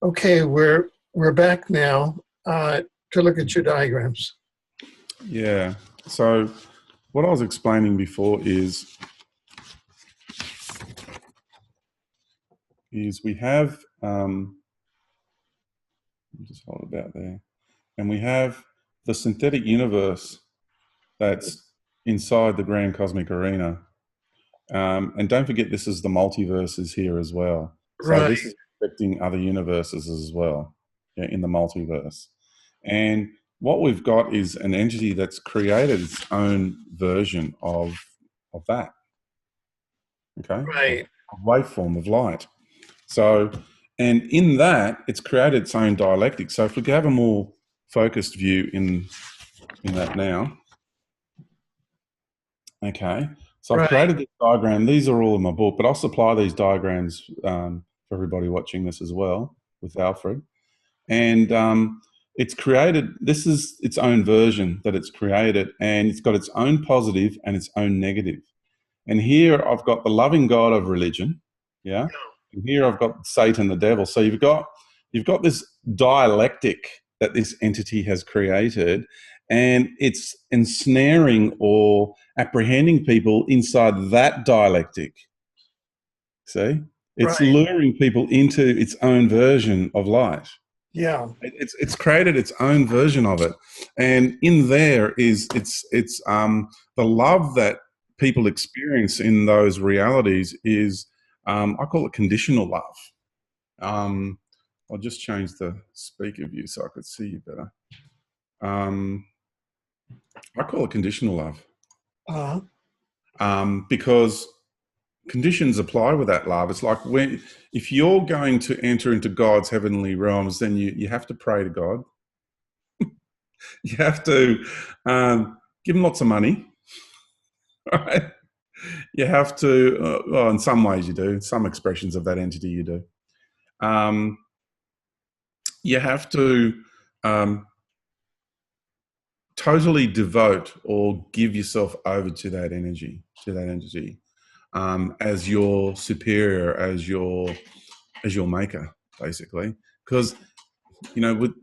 Okay, we're back now to look at your diagrams. Yeah. So what I was explaining before is we have just hold it out there, and we have the synthetic universe that's inside the grand cosmic arena. And don't forget, this is the multiverses here as well. So Right, this is affecting other universes as well, yeah, in the multiverse. And what we've got is an entity that's created its own version of that, okay, right. of waveform of light. So, and in that, it's created its own dialectic. So if we could have a more focused view in that now. Okay, so I've Right. created this diagram. These are all in my book, but I'll supply these diagrams for everybody watching this as well with Alfred. And it's created, this is its own version that it's created, and it's got its own positive and its own negative. And here I've got the loving God of religion, yeah. And here I've got Satan, the devil. So you've got this dialectic that this entity has created, and it's ensnaring or apprehending people inside that dialectic. See, it's Right. luring people into its own version of light. Yeah. It's created its own version of it, and in there is it's the love that people experience in those realities is I call it conditional love. I'll just change the speaker view so I could see you better. I call it conditional love because conditions apply with that love. It's like if you're going to enter into God's heavenly realms, then you have to pray to God. You have to give him lots of money, right? You have to, well, in some ways you do, some expressions of that entity you do. You have to totally devote or give yourself over to that energy, as your superior, as your maker, basically. Because, you know,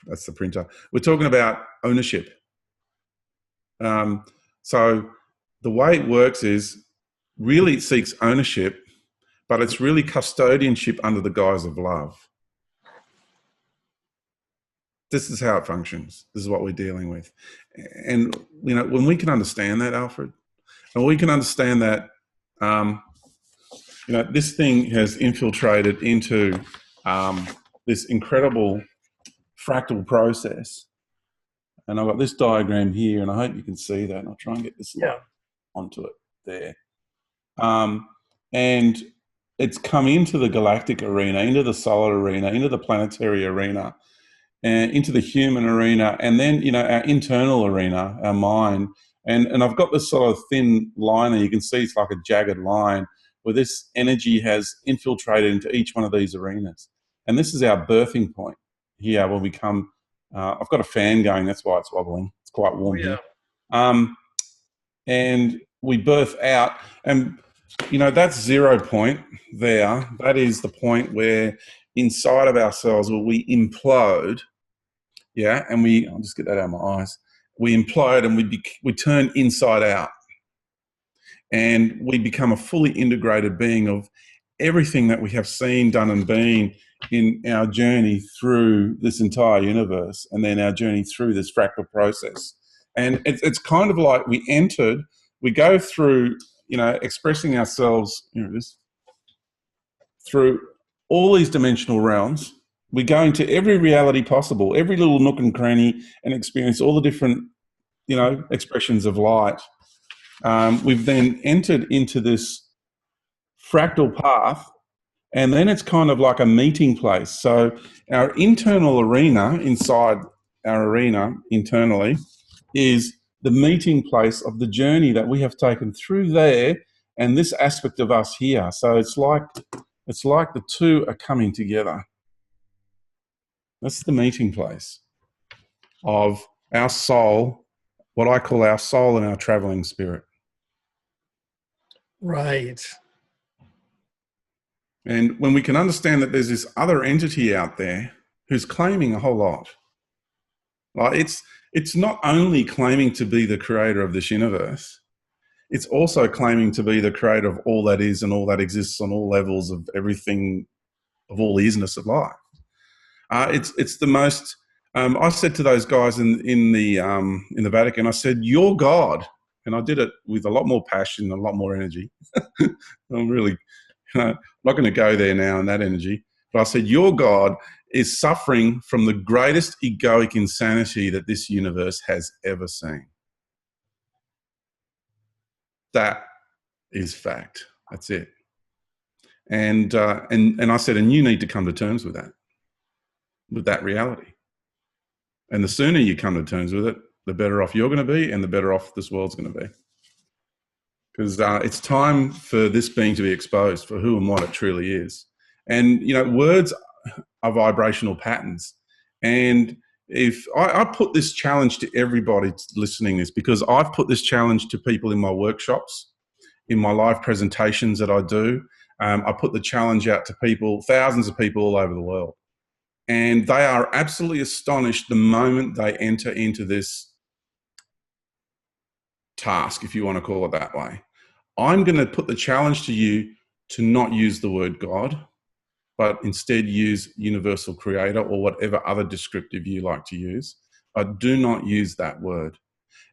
that's the printer. We're talking about ownership. So the way it works is really it seeks ownership, but it's really custodianship under the guise of love. This is how it functions. This is what we're dealing with. And, you know, when we can understand that, Alfred, and we can understand that, you know, this thing has infiltrated into this incredible fractal process. And I've got this diagram here, and I hope you can see that. And I'll try and get this light onto it there. And it's come into the galactic arena, into the solar arena, into the planetary arena, and into the human arena, and then, you know, our internal arena, our mind. And I've got this sort of thin line, and you can see it's like a jagged line where this energy has infiltrated into each one of these arenas. And this is our birthing point here when we come. I've got a fan going, that's why it's wobbling. It's quite warm here. And we birth out, and, you know, that's 0 point there. That is the point where inside of ourselves where we implode, yeah, and I'll just get that out of my eyes. We implode and we turn inside out, and we become a fully integrated being of everything that we have seen, done, and been in our journey through this entire universe, and then our journey through this fractal process. And it's kind of like we go through, you know, expressing ourselves, here it is, through all these dimensional realms. We go into every reality possible, every little nook and cranny, and experience all the different, you know, expressions of light. We've then entered into this fractal path, and then it's kind of like a meeting place. So our internal arena, inside our arena internally, is the meeting place of the journey that we have taken through there and this aspect of us here. So it's like the two are coming together. That's the meeting place of our soul, what I call our soul and our traveling spirit. Right. And when we can understand that there's this other entity out there who's claiming a whole lot, like it's not only claiming to be the creator of this universe, it's also claiming to be the creator of all that is and all that exists on all levels of everything, of all the isness of life. It's the most. I said to those guys in the Vatican, I said, "You're God," and I did it with a lot more passion, and a lot more energy. I'm really not going to go there now in that energy, but I said, "Your God is suffering from the greatest egoic insanity that this universe has ever seen. That is fact. That's it." And I said, "And you need to come to terms with that reality. And the sooner you come to terms with it, the better off you're going to be, and the better off this world's going to be. Because it's time for this being to be exposed for who and what it truly is. And, you know, words are vibrational patterns. And if I put this challenge to everybody listening to this, because I've put this challenge to people in my workshops, in my live presentations that I do. I put the challenge out to people, thousands of people all over the world. And they are absolutely astonished the moment they enter into this task, if you want to call it that way. I'm going to put the challenge to you to not use the word God, but instead use universal creator or whatever other descriptive you like to use. But do not use that word.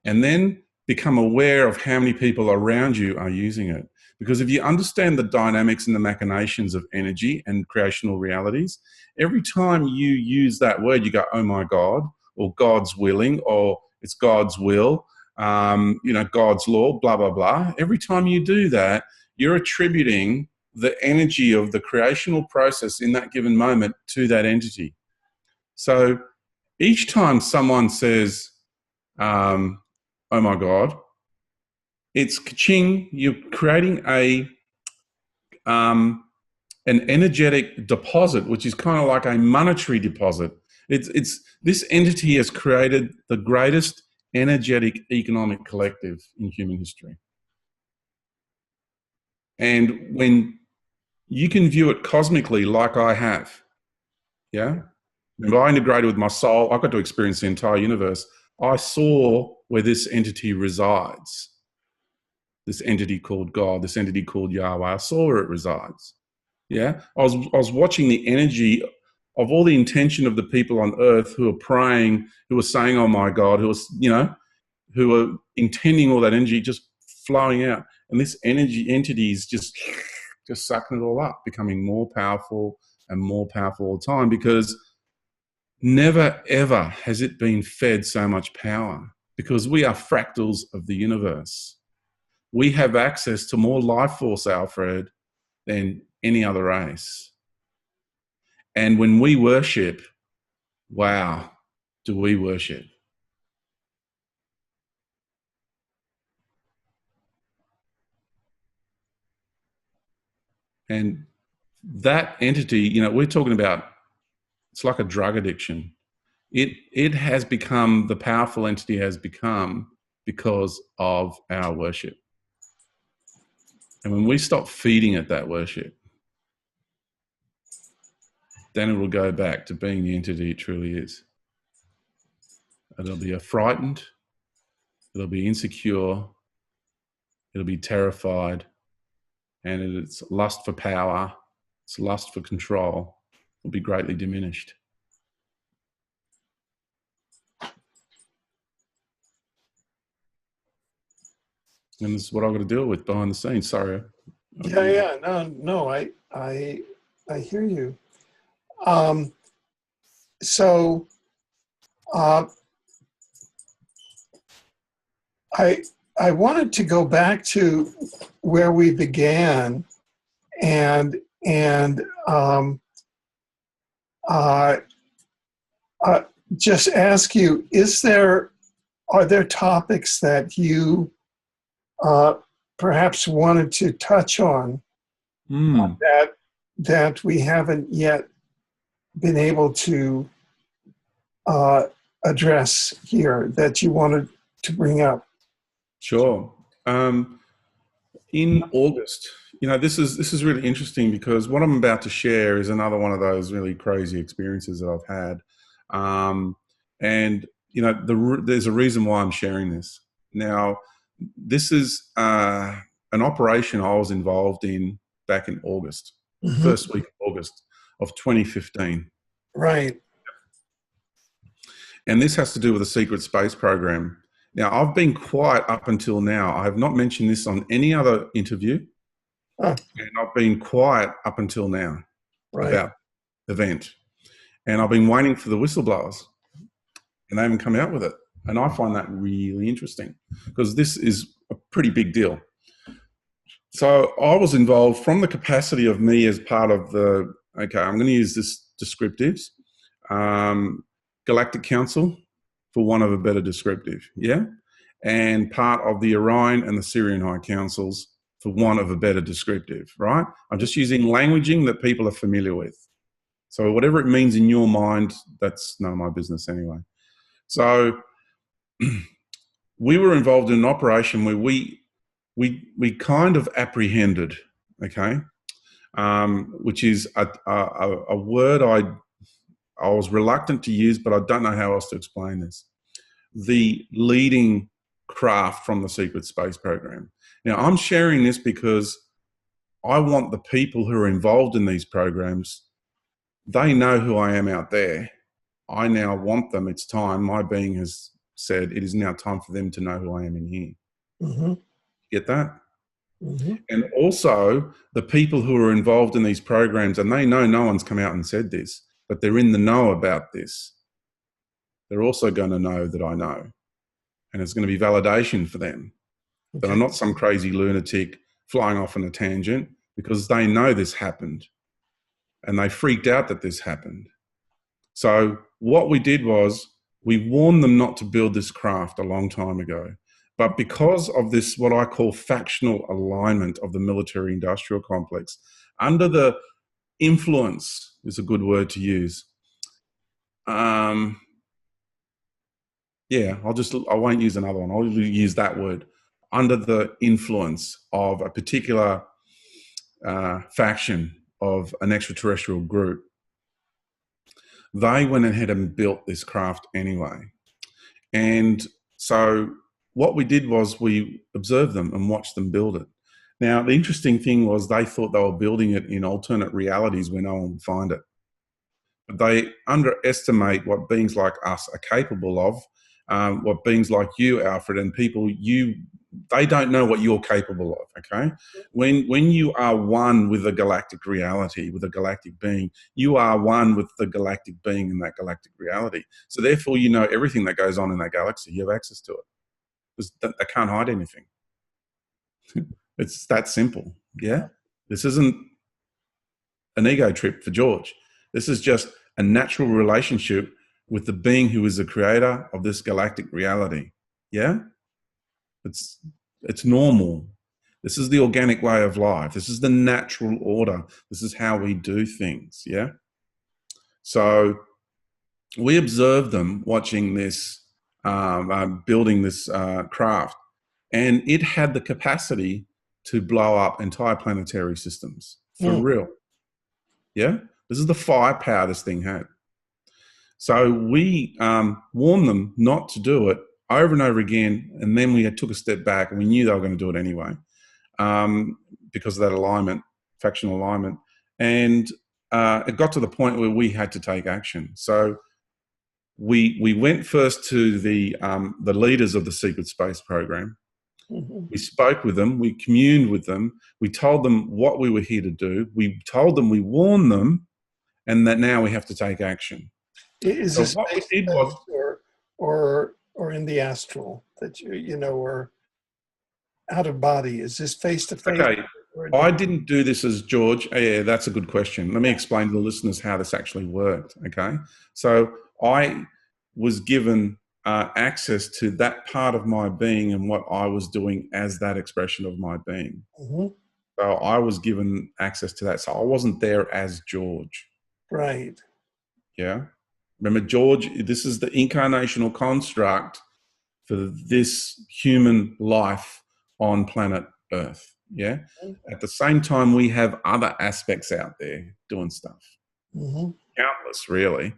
And then become aware of how many people around you are using it. Because if you understand the dynamics and the machinations of energy and creational realities, every time you use that word, you go, "Oh my God," or "God's willing," or "It's God's will," you know, "God's law," blah, blah, blah. Every time you do that, you're attributing the energy of the creational process in that given moment to that entity. So each time someone says, "Oh my God," it's ka-ching, you're creating an energetic deposit, which is kind of like a monetary deposit. It's this entity has created the greatest energetic economic collective in human history. And when you can view it cosmically like I have, yeah? When I integrated with my soul, I got to experience the entire universe. I saw where this entity resides. This entity called God, this entity called Yahweh. I saw where it resides. Yeah, I was watching the energy of all the intention of the people on earth who are praying, who are saying, "Oh my God," who are, you know, who are intending all that energy just flowing out, and this entity is just sucking it all up, becoming more powerful and more powerful all the time, because never ever has it been fed so much power, because we are fractals of the universe. We have access to more life force, Alfred, than any other race. And when we worship, wow, do we worship. And that entity, you know, we're talking about, it's like a drug addiction. It has become, the powerful entity has become because of our worship. And when we stop feeding it that worship, then it will go back to being the entity it truly is. It'll be frightened, it'll be insecure, it'll be terrified, and its lust for power, its lust for control will be greatly diminished. And this is what I've got to deal with behind the scenes. Sorry. Yeah. No. I hear you. So I wanted to go back to where we began, and just ask you: are there topics that you perhaps wanted to touch on that we haven't yet been able to address here, that you wanted to bring up? Sure. In August, this is really interesting, because what I'm about to share is another one of those really crazy experiences that I've had, and there's a reason why I'm sharing this. Now, this is an operation I was involved in back in August, first week of August of 2015. Right. And this has to do with a secret space program. Now, I've been quiet up until now. I have not mentioned this on any other interview. Huh. And I've been quiet up until now about the event. And I've been waiting for the whistleblowers, and they haven't come out with it. And I find that really interesting, because this is a pretty big deal. So I was involved from the capacity of me as part of the, okay, I'm going to use this descriptives, Galactic Council, for want of a better descriptive, yeah? And part of the Orion and the Syrian High Councils, for want of a better descriptive, right? I'm just using languaging that people are familiar with. So whatever it means in your mind, that's none of my business anyway. So we were involved in an operation where we kind of apprehended, okay, which is a word I was reluctant to use, but I don't know how else to explain this. The leading craft from the secret space program. Now, I'm sharing this because I want the people who are involved in these programs, they know who I am out there. I now want them, it's time, my being has said, it is now time for them to know who I am in here. Mm-hmm. Get that? Mm-hmm. And also the people who are involved in these programs, and they know no one's come out and said this, but they're in the know about this. They're also going to know that I know. And it's going to be validation for them. Okay. That I'm not some crazy lunatic flying off on a tangent, because they know this happened. And they freaked out that this happened. So what we did was we warned them not to build this craft a long time ago. But because of this, what I call factional alignment of the military industrial complex, under the influence is a good word to use. Yeah, I won't use another one. I'll use that word. Under the influence of a particular faction of an extraterrestrial group, they went ahead and built this craft anyway. And so what we did was we observed them and watched them build it. Now, the interesting thing was they thought they were building it in alternate realities where no one would find it. But they underestimate what beings like us are capable of, what beings like you, Alfred, and people they don't know what you're capable of, okay? When you are one with a galactic reality, with a galactic being, you are one with the galactic being in that galactic reality. So therefore, you know everything that goes on in that galaxy. You have access to it. Because they can't hide anything. It's that simple, yeah? This isn't an ego trip for George. This is just a natural relationship with the being who is the creator of this galactic reality, yeah? It's normal. This is the organic way of life. This is the natural order. This is how we do things, yeah? So we observed them watching this, building this craft, and it had the capacity to blow up entire planetary systems, for real, yeah? This is the firepower this thing had. So we warned them not to do it over and over again, and then we took a step back, and we knew they were going to do it anyway because of that alignment, factional alignment. And it got to the point where we had to take action. So we went first to the leaders of the secret space program. Mm-hmm. We spoke with them. We communed with them. We told them what we were here to do. We told them, we warned them, and that now we have to take action. Is this what we did was, or in the astral that or out of body? Is this face to face? Okay, I didn't do this as George. Yeah, that's a good question. Let me explain to the listeners how this actually worked. Okay, so I was given access to that part of my being and what I was doing as that expression of my being. Mm-hmm. So I was given access to that. So I wasn't there as George. Right. Yeah. Remember, George, this is the incarnational construct for this human life on planet Earth. Yeah. At the same time, we have other aspects out there doing stuff. Mm-hmm. Countless, really.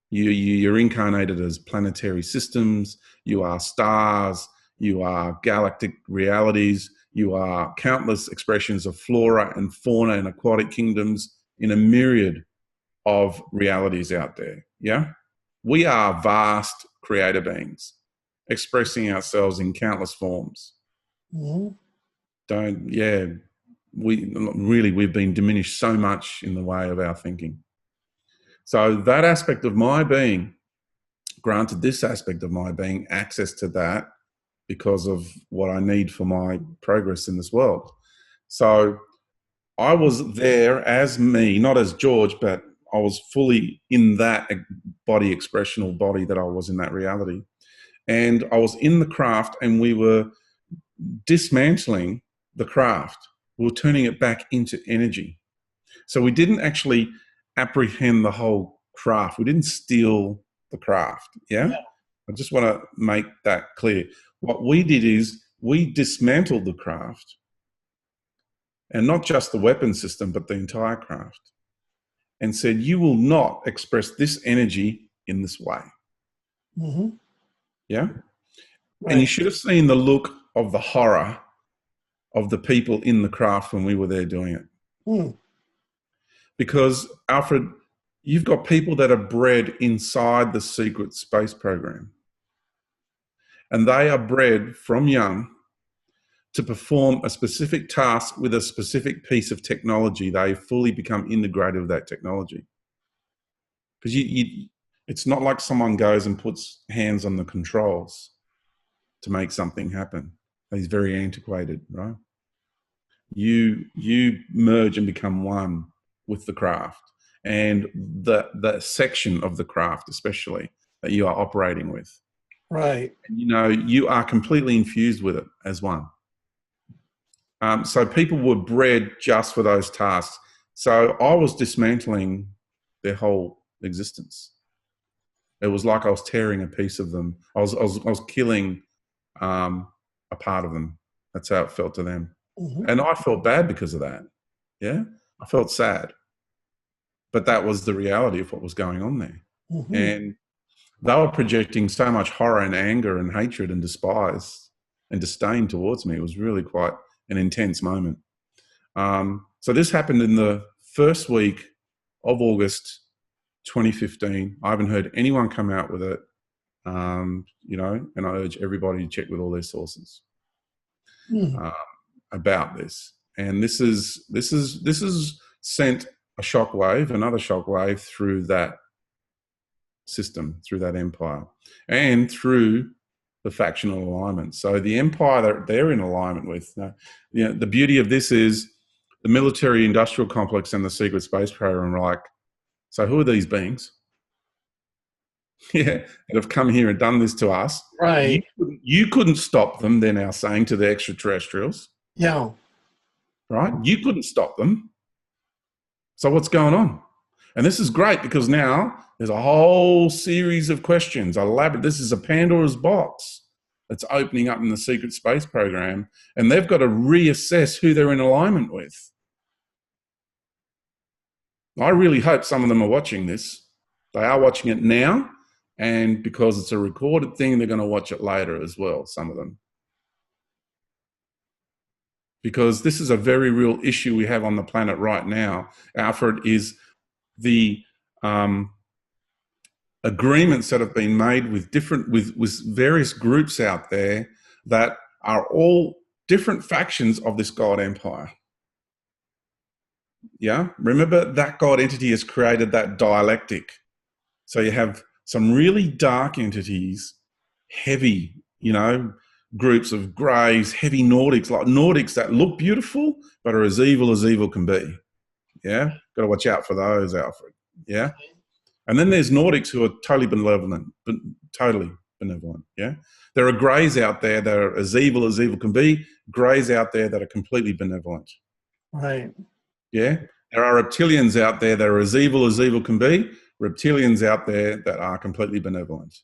You're incarnated as planetary systems. You are stars. You are galactic realities. You are countless expressions of flora and fauna and aquatic kingdoms in a myriad of realities out there. Yeah. We are vast creator beings expressing ourselves in countless forms. Mm-hmm. We've been diminished so much in the way of our thinking. So that aspect of my being, granted this aspect of my being access to that because of what I need for my progress in this world. So I was there as me, not as George, but I was fully in that body, expressional body that I was in that reality. And I was in the craft, and we were dismantling the craft. We were turning it back into energy. So we didn't actually apprehend the whole craft. We didn't steal the craft. Yeah. I just want to make that clear. What we did is we dismantled the craft, and not just the weapon system, but the entire craft, and said, you will not express this energy in this way. Mm-hmm. Yeah. Right. And you should have seen the look of the horror of the people in the craft when we were there doing it. Mm. Because, Alfred, you've got people that are bred inside the secret space program. And they are bred from young to perform a specific task with a specific piece of technology. They fully become integrated with that technology. Because it's not like someone goes and puts hands on the controls to make something happen. He's very antiquated, right? You merge and become one with the craft and the section of the craft, especially that you are operating with. Right. And, you are completely infused with it as one. So people were bred just for those tasks. So I was dismantling their whole existence. It was like I was tearing a piece of them. I was killing a part of them. That's how it felt to them. Mm-hmm. And I felt bad because of that. Yeah. I felt sad. But that was the reality of what was going on there. Mm-hmm. And they were projecting so much horror and anger and hatred and despise and disdain towards me. It was really quite an intense moment. So this happened in the first week of August 2015. I haven't heard anyone come out with it, and I urge everybody to check with all their sources about this. And this is sent a shockwave, another shockwave through that system, through that empire, and through the factional alignment. So the empire that they're in alignment with, the beauty of this is the military industrial complex and the secret space program are like, so who are these beings? Yeah, that have come here and done this to us. Right. You couldn't stop them, they're now saying to the extraterrestrials. Yeah. Right? You couldn't stop them. So what's going on? And this is great because now there's a whole series of questions. This is a Pandora's box that's opening up in the secret space program, and they've got to reassess who they're in alignment with. I really hope some of them are watching this. They are watching it now, and because it's a recorded thing, they're going to watch it later as well, some of them. Because this is a very real issue we have on the planet right now. Alfred, is the agreements that have been made with various groups out there that are all different factions of this God empire. Yeah, remember that God entity has created that dialectic. So you have some really dark entities, heavy, groups of greys, heavy Nordics that look beautiful but are as evil can be. Yeah, got to watch out for those, Alfred. Yeah. And then there's Nordics who are totally benevolent. Yeah. There are greys out there that are as evil can be, greys out there that are completely benevolent. Right. Yeah. There are reptilians out there that are as evil can be, reptilians out there that are completely benevolent.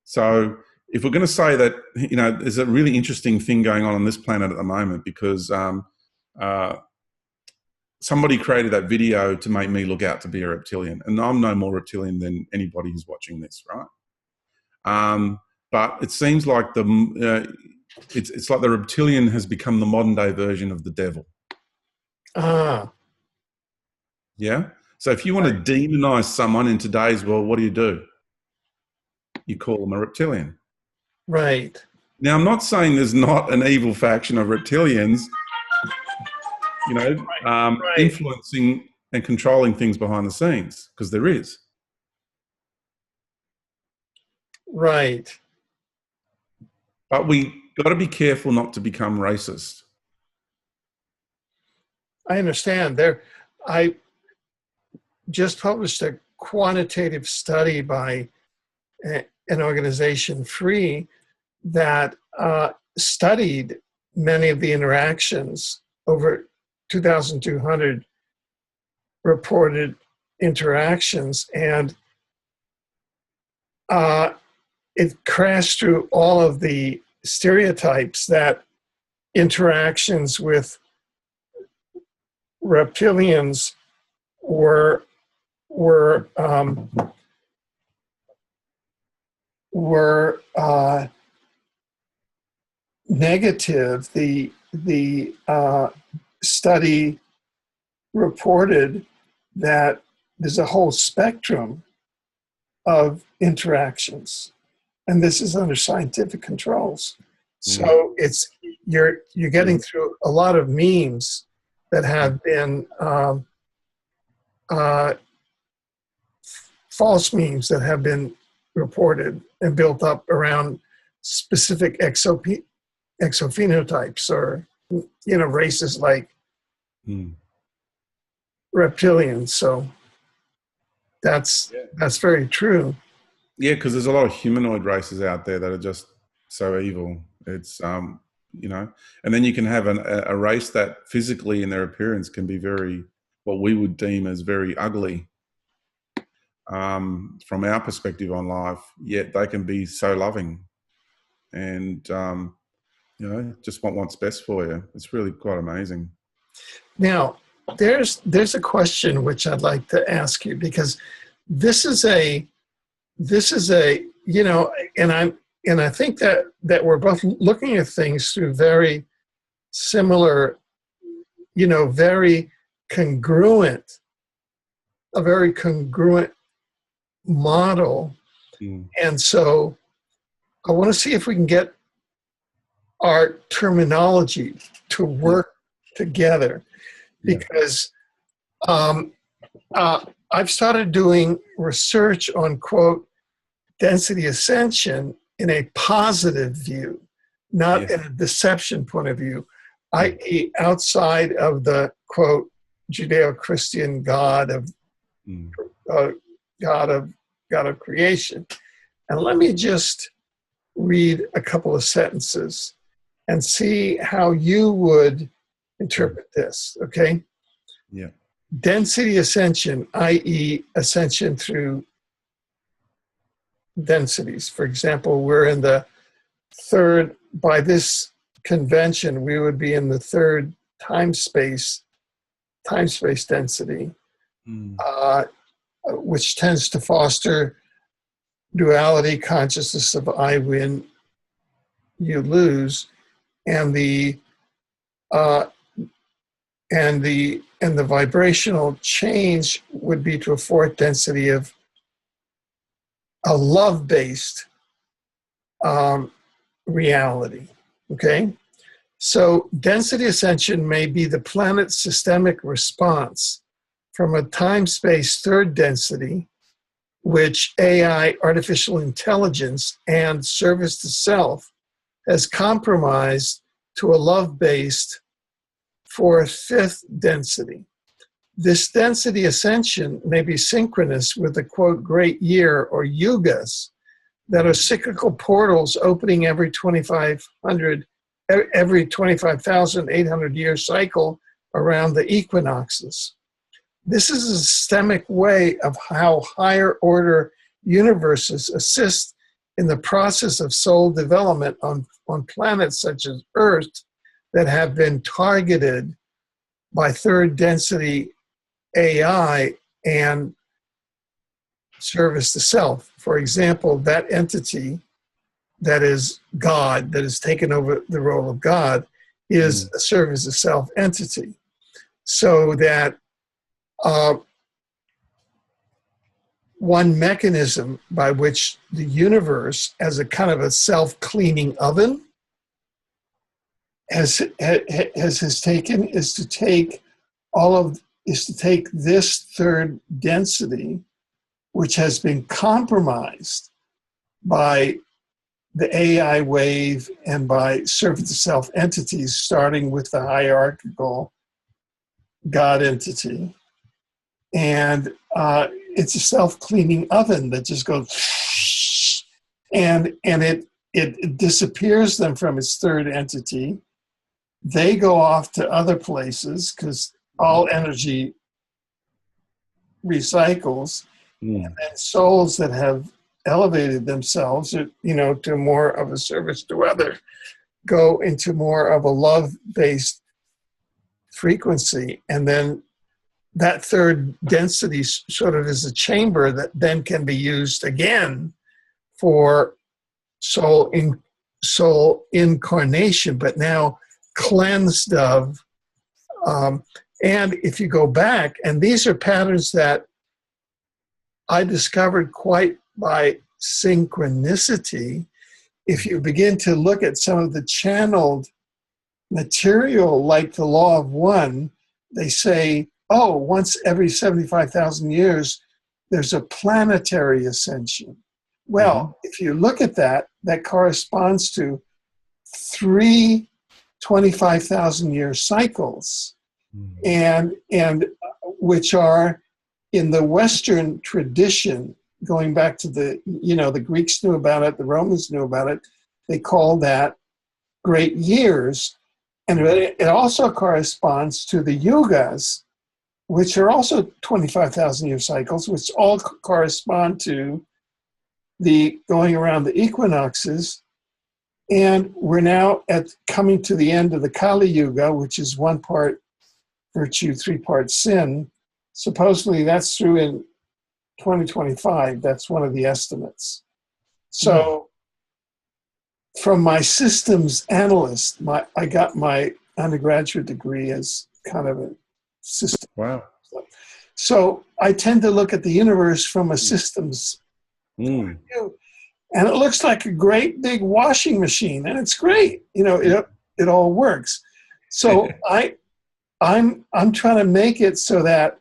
So if we're going to say that, you know, there's a really interesting thing going on this planet at the moment because somebody created that video to make me look out to be a reptilian, and I'm no more reptilian than anybody who's watching this, right? But it seems like it's like the reptilian has become the modern day version of the devil. Yeah. So if you want to demonize someone in today's world, what do? You call them a reptilian. Right. Now, I'm not saying there's not an evil faction of reptilians, you know, influencing and controlling things behind the scenes, because there is. Right. But we got to be careful not to become racist. I understand. I just published a quantitative study by an organization, Free, that studied many of the interactions, over 2,200 reported interactions, and it crashed through all of the stereotypes that interactions with reptilians were negative. The study reported that there's a whole spectrum of interactions, and this is under scientific controls. So it's you're getting through a lot of memes that have been false memes that have been reported and built up around specific exophenotypes, or, you know, races like reptilians. So that's very true. Yeah, because there's a lot of humanoid races out there that are just so evil. It's you know, and then you can have a race that physically in their appearance can be very, what we would deem as very ugly from our perspective on life, yet they can be so loving and you know, just want what's best for you. It's really quite amazing. Now, there's a question which I'd like to ask you, because this is a you know, and I think that we're both looking at things through very similar, you know, a very congruent model. And so I want to see if we can get our terminology to work together, because I've started doing research on, quote, density ascension in a positive view, not in a deception point of view, i.e. outside of the, quote, Judeo-Christian God of creation. And let me just read a couple of sentences and see how you would interpret this, okay? Yeah. Density ascension, i.e. ascension through densities. For example, we're in the third, by this convention, we would be in the third time-space density, which tends to foster duality, consciousness of I win, you lose, and the vibrational change would be to a fourth density of a love-based reality, okay? So density ascension may be the planet's systemic response from a time-space third density, which AI, artificial intelligence, and service to self has compromised to a love-based fourth, fifth density. This density ascension may be synchronous with the, quote, great year or yugas that are cyclical portals opening every 25,800 year cycle around the equinoxes. This is a systemic way of how higher order universes assist in the process of soul development on planets such as Earth that have been targeted by third density AI and service to self. For example, that entity that is God, that has taken over the role of God, is a service to self entity. So that one mechanism by which the universe, as a kind of a self-cleaning oven, has taken is to take this third density, which has been compromised by the AI wave and by servant to self entities, starting with the hierarchical God entity. And it's a self-cleaning oven that just goes, and it disappears them from its third entity. They go off to other places because all energy recycles. And then souls that have elevated themselves, to more of a service to other, go into more of a love-based frequency. And then that third density sort of is a chamber that then can be used again for soul incarnation, but now cleansed of. And if you go back, and these are patterns that I discovered quite by synchronicity, if you begin to look at some of the channeled material, like the Law of One, they say, oh, once every 75,000 years, there's a planetary ascension. Well, if you look at that, that corresponds to 3 25,000-year cycles, and which are in the Western tradition, going back to the Greeks knew about it, the Romans knew about it. They call that great years. And it also corresponds to the yugas, which are also 25,000-year cycles, which all correspond to the going around the equinoxes. And we're now coming to the end of the Kali Yuga, which is 1 part virtue, 3 parts sin. Supposedly that's through in 2025. That's one of the estimates. So from my systems analyst, I got my undergraduate degree as kind of a system. Wow. So I tend to look at the universe from a systems point of view. And it looks like a great big washing machine, and it's great. It all works. So I'm trying to make it so that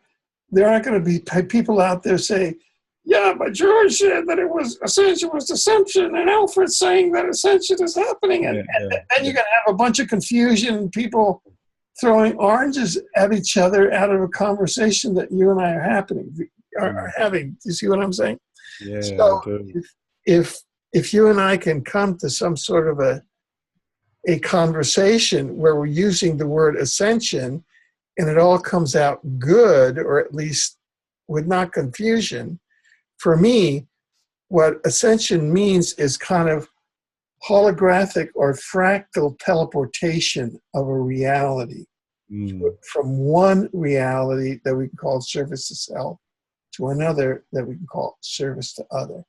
there aren't going to be people out there say, yeah, but George said that Ascension was deception, and Alfred's saying that Ascension is happening. And then you're going to have a bunch of confusion and people throwing oranges at each other out of a conversation that you and I are having. Do you see what I'm saying? Yeah. So if you and I can come to some sort of a conversation where we're using the word ascension and it all comes out good, or at least with not confusion, for me, what ascension means is kind of holographic or fractal teleportation of a reality from one reality that we can call service to self to another that we can call service to other.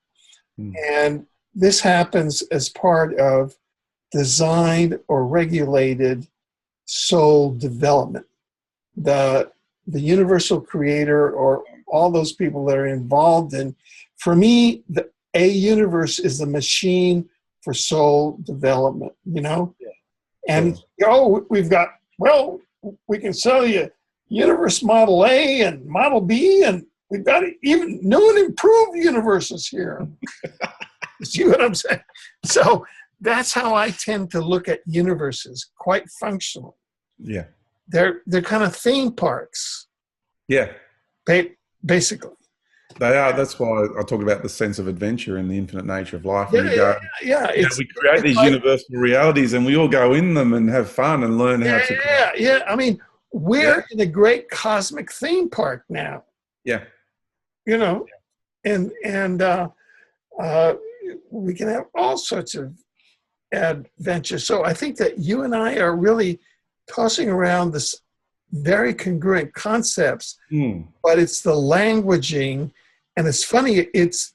And this happens as part of designed or regulated soul development. The universal creator, or all those people that are involved in, for me, a universe is the machine for soul development, And, we can sell you universe model A and model B, and we've got even new and improved universes here. You see what I'm saying? So that's how I tend to look at universes, quite functionally. Yeah. They're kind of theme parks. Yeah. Basically. They are. That's why I talk about the sense of adventure and the infinite nature of life. Yeah. We create these universal realities, and we all go in them and have fun and learn how to. Yeah. I mean, we're in a great cosmic theme park now. Yeah. And we can have all sorts of adventures. So I think that you and I are really tossing around this very congruent concepts, but it's the languaging, and it's funny. It's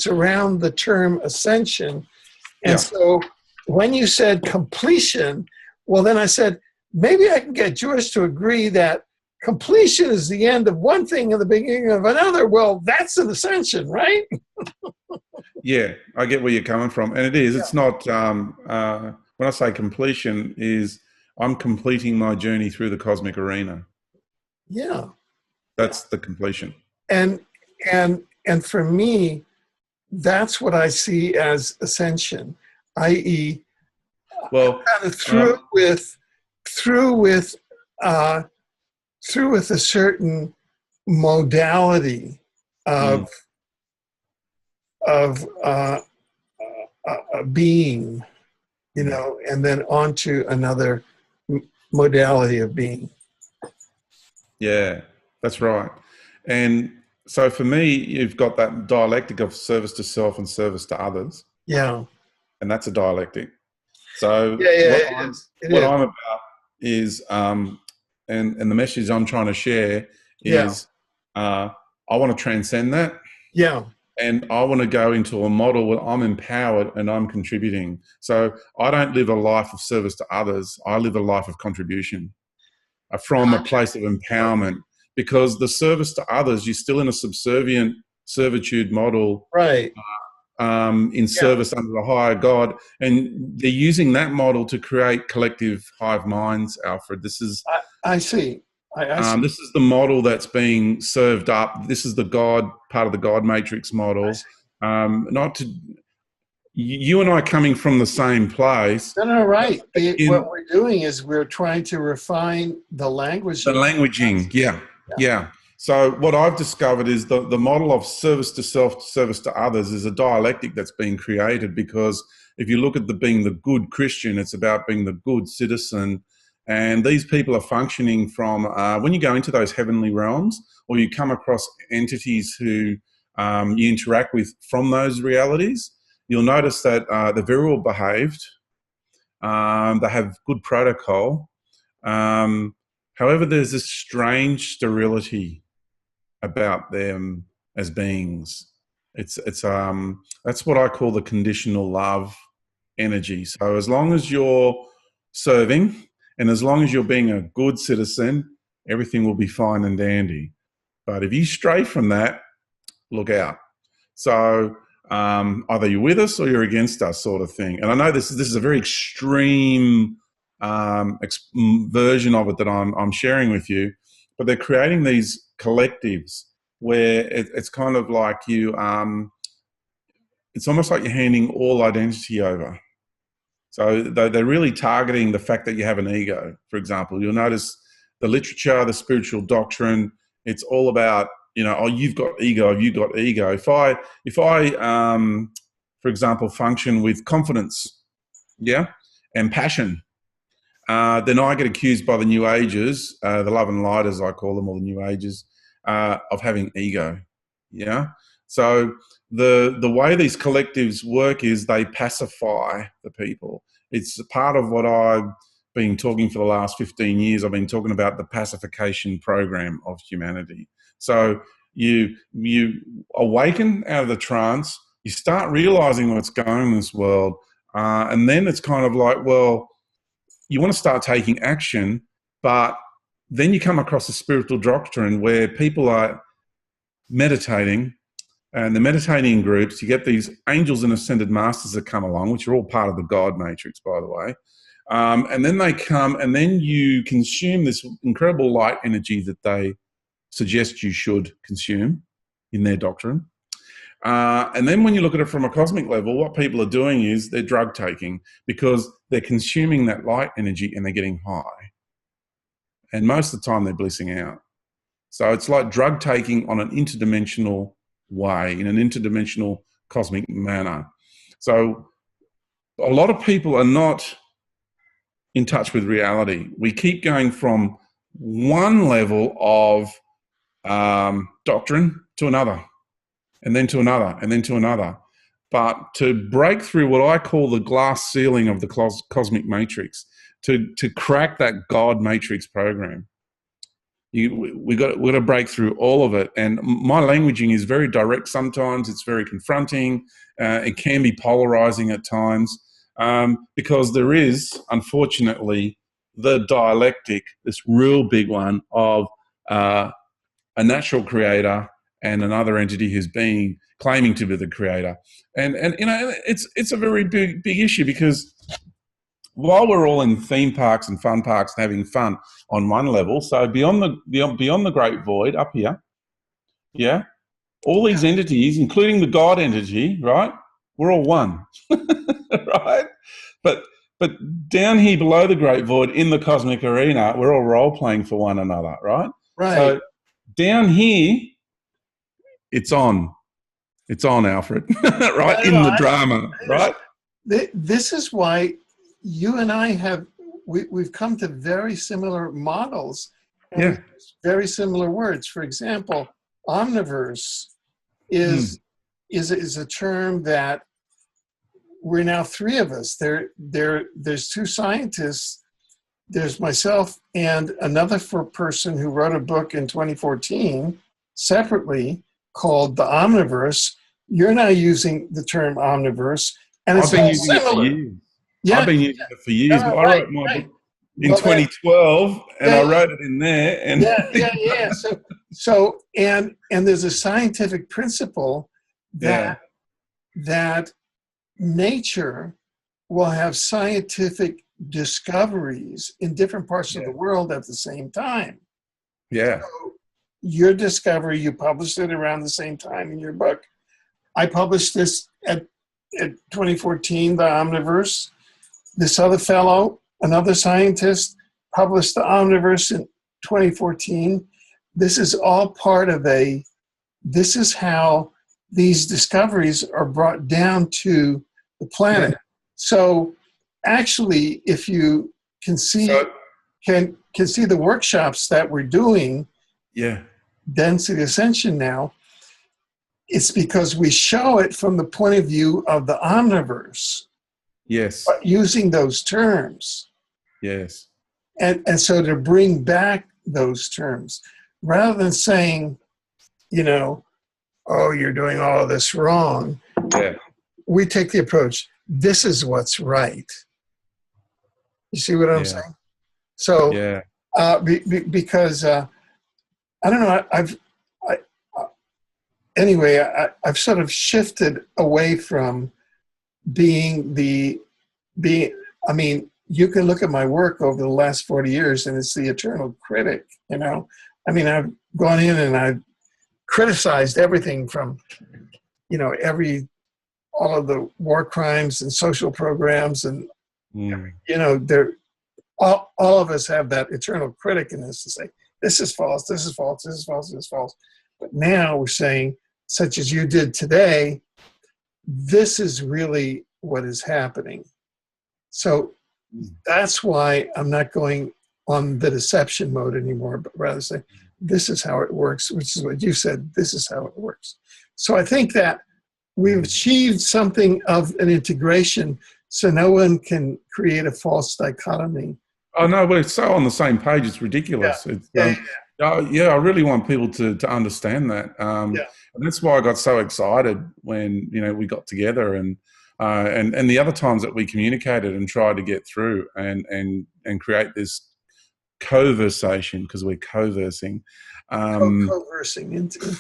around the term ascension, and so when you said completion, well, then I said maybe I can get George to agree that completion is the end of one thing and the beginning of another. Well, that's an ascension, right? Yeah, I get where you're coming from, and it is. It's not. When I say completion, is I'm completing my journey through the cosmic arena. Yeah, that's the completion. And for me, that's what I see as ascension, i.e., well, kind of through with a certain modality of a being, you know, and then onto another modality of being. Yeah, that's right. And so for me, you've got that dialectic of service to self and service to others. Yeah. And that's a dialectic. So what I'm about is, and the message I'm trying to share is, I want to transcend that. Yeah. And I want to go into a model where I'm empowered and I'm contributing. So I don't live a life of service to others. I live a life of contribution from a place of empowerment, because the service to others, you're still in a subservient servitude model. Right. In service under the higher God, and they're using that model to create collective hive minds. Alfred, this is I see. This is the model that's being served up. This is the God part of the God matrix model. Not to you and I coming from the same place. No, right. What we're doing is we're trying to refine the language. The languaging, yeah. So what I've discovered is the model of service to self, service to others is a dialectic that's being created, because if you look at being the good Christian, it's about being the good citizen. And these people are functioning from, when you go into those heavenly realms, or you come across entities who you interact with from those realities, you'll notice that they're very well behaved. They have good protocol. However, there's this strange sterility about them as beings. It's that's what I call the conditional love energy. So as long as you're serving and as long as you're being a good citizen, everything will be fine and dandy. But if you stray from that, look out. So either you're with us or you're against us, sort of thing. And I know this is a very extreme version of it that I'm sharing with you, but they're creating these collectives where it's kind of like it's almost like you're handing all identity over. So they're really targeting the fact that you have an ego. For example, you'll notice the literature, the spiritual doctrine, it's all about, oh, you've got ego, you've got ego. If I, for example, function with confidence, and passion, then I get accused by the New Agers, the love and light, as I call them, or the New Agers, of having ego. So the way these collectives work is they pacify the people. It's part of what I've been talking for the last 15 years. I've been talking about the pacification program of humanity. So you awaken out of the trance, you start realizing what's going on in this world, and then it's kind of like, well, you want to start taking action, but then you come across a spiritual doctrine where people are meditating, and the meditating groups, you get these angels and ascended masters that come along, which are all part of the God matrix, by the way. And then they come, and then you consume this incredible light energy that they suggest you should consume in their doctrine. And then when you look at it from a cosmic level, what people are doing is they're drug taking, because they're consuming that light energy and they're getting high. And most of the time they're blissing out. So it's like drug taking on an interdimensional way, in an interdimensional cosmic manner. So a lot of people are not in touch with reality. We keep going from one level of doctrine to another, and then to another, and then to another. but to break through what I call the glass ceiling of the cosmic matrix, to crack that God matrix program, we got to break through all of it. And my languaging is very direct sometimes. It's very confronting. It can be polarizing at times, because there is, unfortunately, the dialectic, this real big one of a natural creator and another entity who's claiming to be the creator. And it's a very big issue, because while we're all in theme parks and fun parks and having fun on one level, so beyond the great void up here, yeah, all these entities, including the God entity, right? We're all one, right? But down here below the great void in the cosmic arena, we're all role playing for one another, right? Right. So down here, it's on, Alfred, right? In the drama, right? This is why you and I we've come to very similar models, and very similar words. For example, Omniverse is a term that we're now three of us. There's two scientists. There's myself and another person who wrote a book in 2014 separately called The Omniverse. You're now using the term Omniverse, and it's all similar. Yeah, I've been using it for years. I wrote my book in 2012, and I wrote it in there. And So there's a scientific principle that nature will have scientific discoveries in different parts of the world at the same time. Yeah. So your discovery, you published it around the same time in your book. I published this at 2014, The Omniverse. This other fellow, another scientist, published The Omniverse in 2014. This is all part of this is how these discoveries are brought down to the planet. Yeah. So actually, if you can see, can see the workshops that we're doing, Density Ascension now, it's because we show it from the point of view of the Omniverse. Yes. But using those terms. Yes. And so to bring back those terms, rather than saying, oh, you're doing all of this wrong. Yeah. We take the approach, this is what's right. You see what I'm saying? So, because I don't know, I've sort of shifted away from you can look at my work over the last 40 years and it's the Eternal Critic, I've gone in and I've criticized everything from, all of the war crimes and social programs and, all of us have that Eternal Critic in us to say, this is false, this is false, this is false, this is false. But now we're saying, such as you did today, this is really what is happening. So that's why I'm not going on the deception mode anymore, but rather say, this is how it works, which is what you said, this is how it works. So I think that we've achieved something of an integration so no one can create a false dichotomy. Oh, no, we're so on the same page, it's ridiculous. I really want people to understand that. And that's why I got so excited when, we got together and the other times that we communicated and tried to get through and create this conversation, because we're conversing. Conversing into.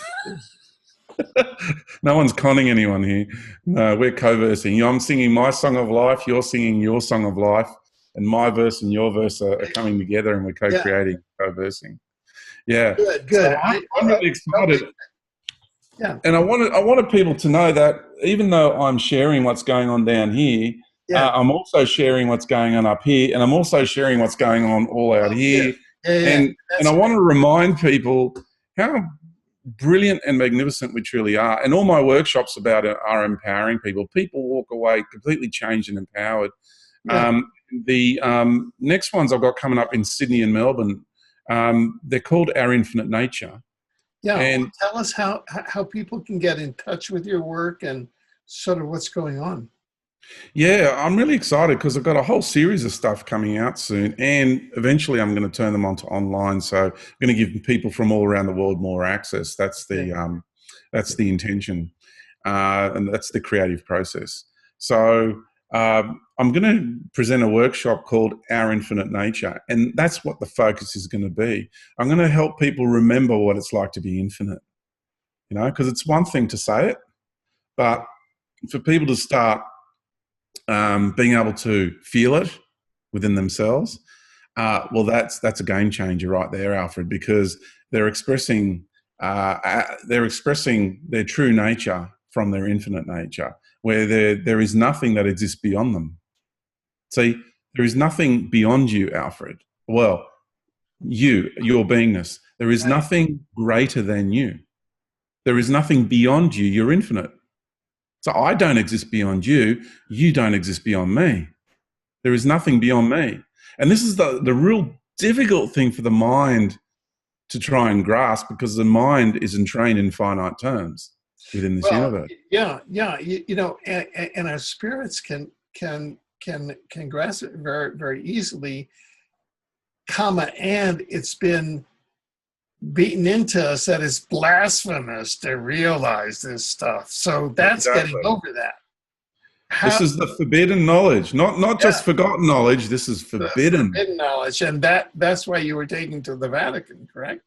No one's conning anyone here. No, we're conversing. I'm singing my song of life, you're singing your song of life, and my verse and your verse are coming together, and we're co-creating, conversing. Yeah. Good. So I'm really excited. Yeah. And I wanted people to know that even though I'm sharing what's going on down here, I'm also sharing what's going on up here, and I'm also sharing what's going on all out here. And I want to remind people how brilliant and magnificent we truly are. And all my workshops are empowering people. People walk away completely changed and empowered. The next ones I've got coming up in Sydney and Melbourne, they're called Our Infinite Nature. Yeah, and tell us how people can get in touch with your work and sort of what's going on. Yeah, I'm really excited because I've got a whole series of stuff coming out soon, and eventually I'm going to turn them onto online. So I'm going to give people from all around the world more access. That's the intention, and that's the creative process. So I'm going to present a workshop called Our Infinite Nature, and that's what the focus is going to be. I'm going to help people remember what it's like to be infinite. You know, because it's one thing to say it, but for people to start being able to feel it within themselves, well, that's a game changer right there, Alfred, because they're expressing their true nature from their infinite nature, where there is nothing that exists beyond them. See, there is nothing beyond you, Alfred. Well, your beingness. There is nothing greater than you. There is nothing beyond you. You're infinite. So I don't exist beyond you. You don't exist beyond me. There is nothing beyond me. And this is the real difficult thing for the mind to try and grasp, because the mind is entrained in finite terms within this universe. Yeah. You know, and our spirits can grasp it very, very easily, and it's been beaten into us that it's blasphemous to realize this stuff. So that's getting over that. This is the forbidden knowledge, not just forgotten knowledge. This is forbidden knowledge, and that's why you were taken to the Vatican, correct?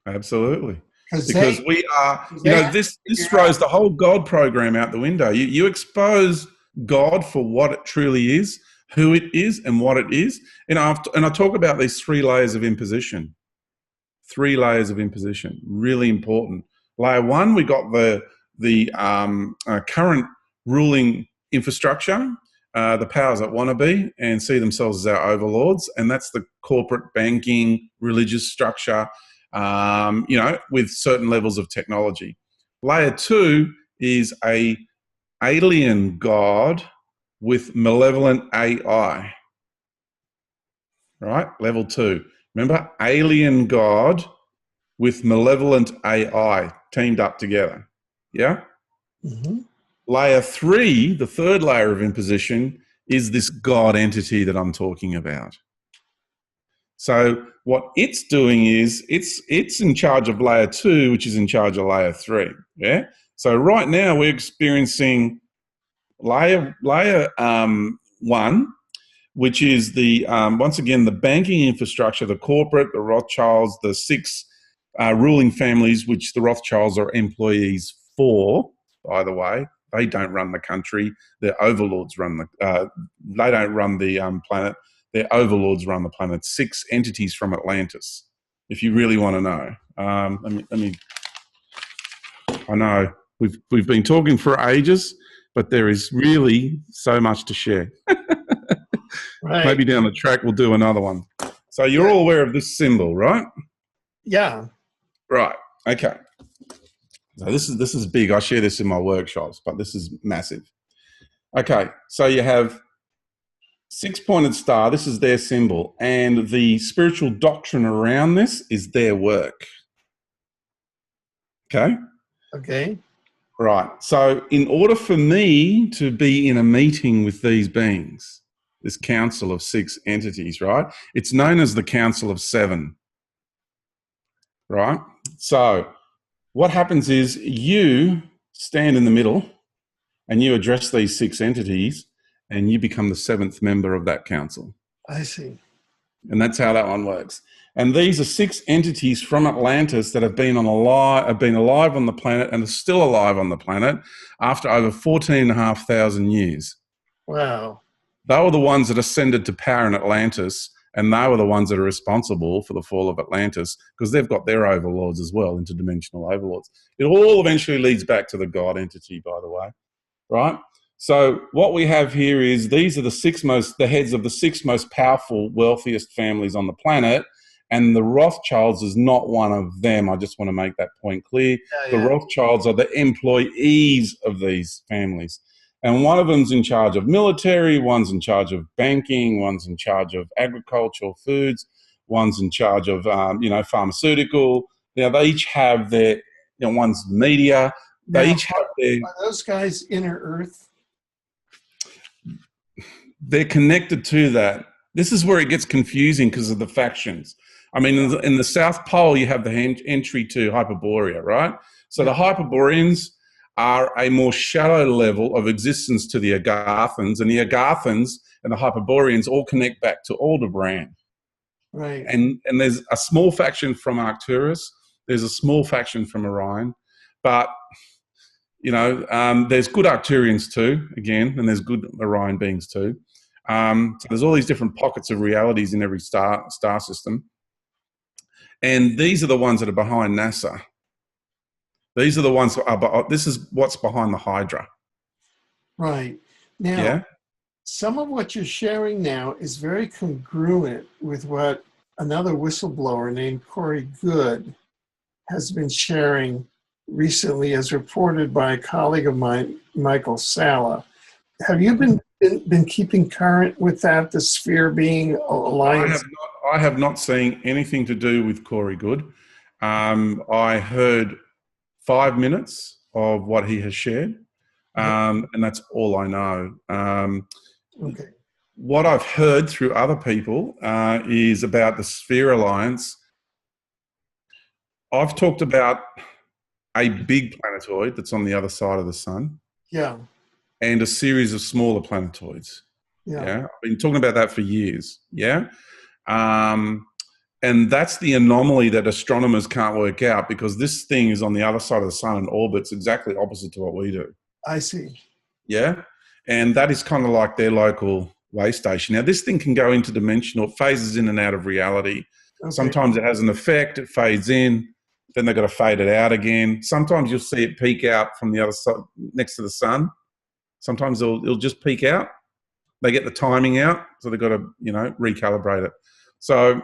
Absolutely, because we are. You know, this throws the whole God program out the window. You expose God for what it truly is, who it is, and what it is. And I talk about these 3 layers of imposition. 3 layers of imposition, really important. Layer 1, we got the current ruling infrastructure, the powers that want to be and see themselves as our overlords, and that's the corporate banking, religious structure, you know, with certain levels of technology. Layer 2 is a alien God with malevolent AI. Right? Level 2. Remember, alien God with malevolent AI teamed up together. Yeah? Mm-hmm. Layer 3, the 3rd layer of imposition, is this God entity that I'm talking about. So what it's doing is it's in charge of layer 2, which is in charge of layer 3. Yeah? So right now we're experiencing layer 1, which is the once again the banking infrastructure, the corporate, the Rothschilds, the 6 ruling families, which the Rothschilds are employees for. By the way, they don't run the country; their overlords run the. They don't run the planet; their overlords run the planet. 6 entities from Atlantis. If you really want to know, let me. I know we've been talking for ages, but there is really so much to share. Right. Maybe down the track we'll do another one. So you're all aware of this symbol, right? Yeah. Right. Okay. So this is big. I share this in my workshops, but this is massive. Okay. So you have 6-pointed star. This is their symbol, and the spiritual doctrine around this is their work. Okay. Okay. Right. So in order for me to be in a meeting with these beings, this council of 6 entities, right? It's known as the Council of 7, right? So what happens is you stand in the middle and you address these 6 entities and you become the 7th member of that council. I see. And that's how that one works. And these are 6 entities from Atlantis that have been alive on the planet and are still alive on the planet after over 14,500 years. Wow. They were the ones that ascended to power in Atlantis, and they were the ones that are responsible for the fall of Atlantis, because they've got their overlords as well, interdimensional overlords. It all eventually leads back to the God entity, by the way, right? So what we have here is these are the heads of the 6 most powerful, wealthiest families on the planet, and the Rothschilds is not one of them. I just want to make that point clear. Yeah. The Rothschilds are the employees of these families. And one of them's in charge of military, one's in charge of banking, one's in charge of agricultural foods, one's in charge of, pharmaceutical. Now, they each have their, one's media, They Now, each have their, are those guys inner Earth? they're connected to that. This is where it gets confusing because of the factions. I mean, in the South Pole, you have the entry to Hyperborea, right? So the Hyperboreans are a more shallow level of existence to the Agathans, and the Agathans and the Hyperboreans all connect back to Aldebaran. Right. And there's a small faction from Arcturus, there's a small faction from Orion, but there's good Arcturians too, again, and there's good Orion beings too. So there's all these different pockets of realities in every star system. And these are the ones that are behind NASA. These are the ones that are, this is what's behind the Hydra. Right. Now, Yeah. some of what you're sharing now is very congruent with what another whistleblower named Corey Good has been sharing recently, as reported by a colleague of mine, Michael Sala. Have you been keeping current with that, the sphere being alliance? I have not seen anything to do with Corey Good. I heard 5 minutes of what he has shared, and that's all I know. Okay. What I've heard through other people is about the Sphere Alliance. I've talked about a big planetoid that's on the other side of the sun. Yeah. And a series of smaller planetoids. Yeah. I've been talking about that for years. Yeah. And that's the anomaly that astronomers can't work out, because this thing is on the other side of the sun and orbits exactly opposite to what we do. I see. Yeah. And that is kind of like their local way station. Now, this thing can go interdimensional, phases in and out of reality. Okay. Sometimes it has an effect, it fades in, then they've got to fade it out again. Sometimes you'll see it peak out from the other side next to the sun. Sometimes it'll just peak out. They get the timing out, so they've got to, recalibrate it. So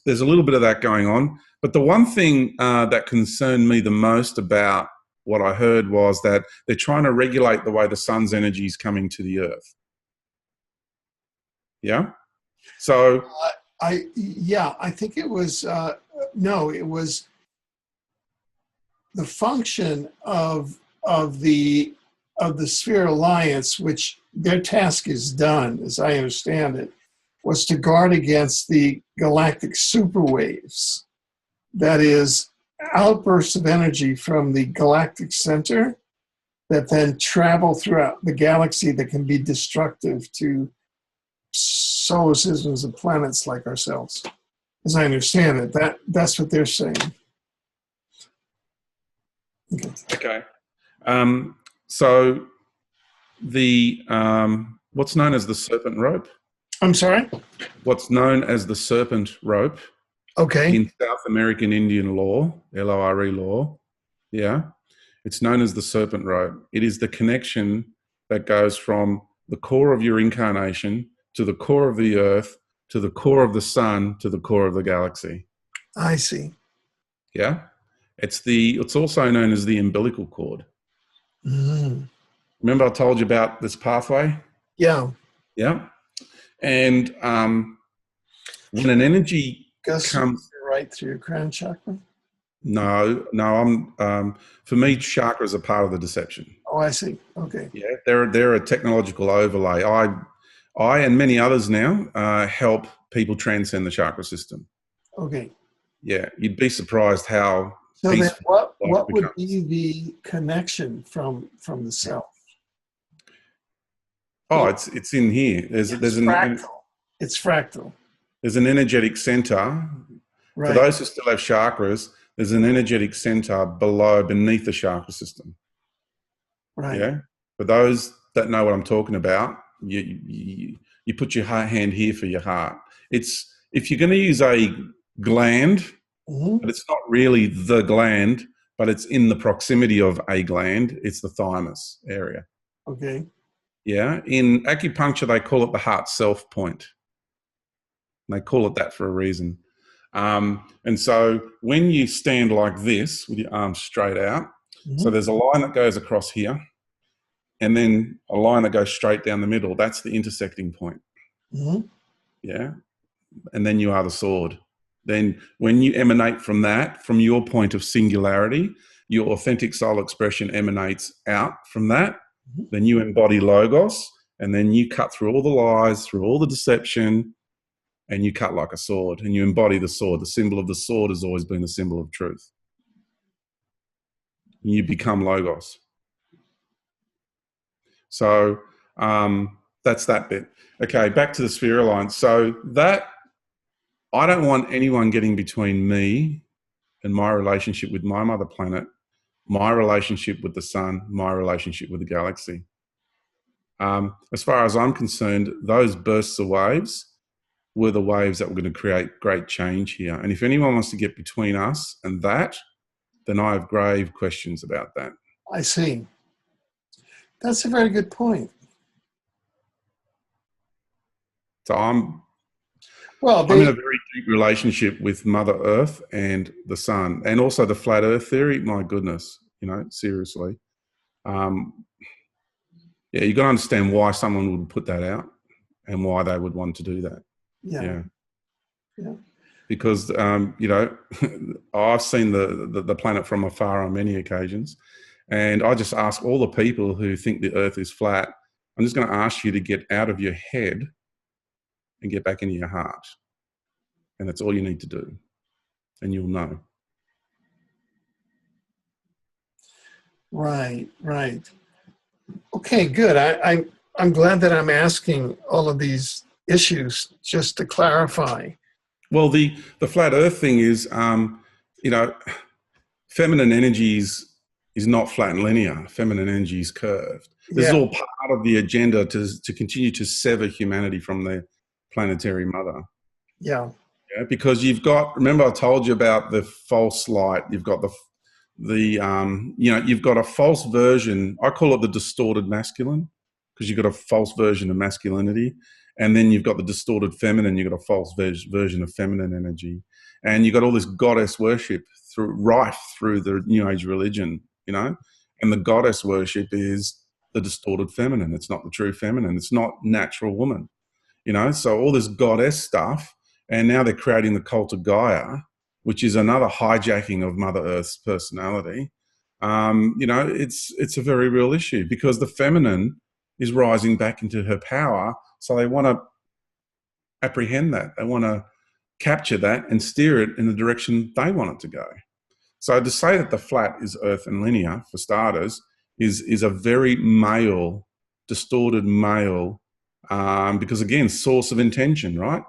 there's a little bit of that going on. But the one thing that concerned me the most about what I heard was that they're trying to regulate the way the sun's energy is coming to the Earth. Yeah? So... I think it was, it was the function of the Sphere Alliance, which their task is done, as I understand it, was to guard against the galactic superwaves. That is, outbursts of energy from the galactic center that then travel throughout the galaxy that can be destructive to solar systems and planets like ourselves. As I understand it, that's what they're saying. Okay. So the what's known as the Serpent rope. I'm sorry? What's known as the Serpent rope. Okay. In South American Indian law, LORE law, yeah, it's known as the Serpent rope. It is the connection that goes from the core of your incarnation to the core of the Earth, to the core of the sun, to the core of the galaxy. I see. Yeah. It's also known as the umbilical cord. Mm-hmm. Remember I told you about this pathway? Yeah. Yeah. And when an energy comes right through your crown chakra? No, I'm for me, chakras are part of the deception. Oh, I see. Okay. Yeah, they're a technological overlay. I and many others now help people transcend the chakra system. Okay. Yeah, you'd be surprised how. So then what would be the connection from the self? Oh, it's in here. There's fractal. It's fractal. There's an energetic center. Right. For those who still have chakras, there's an energetic center beneath the chakra system. Right. Yeah. For those that know what I'm talking about, you put your hand here for your heart. It's if you're going to use a gland. Mm-hmm. But it's not really the gland, but it's in the proximity of a gland. It's the thymus area. Okay. Yeah. In acupuncture, they call it the heart self point. And they call it that for a reason. And so when you stand like this with your arms straight out, mm-hmm. So there's a line that goes across here and then a line that goes straight down the middle. That's the intersecting point. Mm-hmm. Yeah. And then you are the sword. Then when you emanate from that, from your point of singularity, your authentic soul expression emanates out from that. Then you embody Logos, and then you cut through all the lies, through all the deception, and you cut like a sword, and you embody the sword. The symbol of the sword has always been the symbol of truth. You become Logos. So that's that bit. Okay, back to the sphere alliance. So that, I don't want anyone getting between me and my relationship with my mother planet, my relationship with the sun, my relationship with the galaxy. As far as I'm concerned, those bursts of waves were the waves that were going to create great change here. And if anyone wants to get between us and that, then I have grave questions about that. I see. That's a very good point. So I'm in a very deep relationship with Mother Earth and the sun, and also the flat Earth theory. My goodness, seriously. Yeah, you've got to understand why someone would put that out and why they would want to do that. Yeah. Because, I've seen the planet from afar on many occasions, and I just ask all the people who think the Earth is flat, I'm just going to ask you to get out of your head and get back into your heart. And that's all you need to do. And you'll know. Right. Okay, good. I'm glad that I'm asking all of these issues just to clarify. Well, the flat Earth thing is, feminine energy is not flat and linear. Feminine energy is curved. This is all part of the agenda to continue to sever humanity from their planetary mother. Yeah, because you've got, remember I told you about the false light. You've got you've got a false version. I call it the distorted masculine, because you've got a false version of masculinity. And then you've got the distorted feminine. You've got a false version of feminine energy. And you've got all this goddess worship rife through the New Age religion, and the goddess worship is the distorted feminine. It's not the true feminine. It's not natural woman, so all this goddess stuff. And now they're creating the cult of Gaia, which is another hijacking of Mother Earth's personality. It's a very real issue, because the feminine is rising back into her power. So they want to apprehend that. They want to capture that and steer it in the direction they want it to go. So to say that the flat is Earth and linear, for starters, is a very male, distorted male, because again, source of intention, right?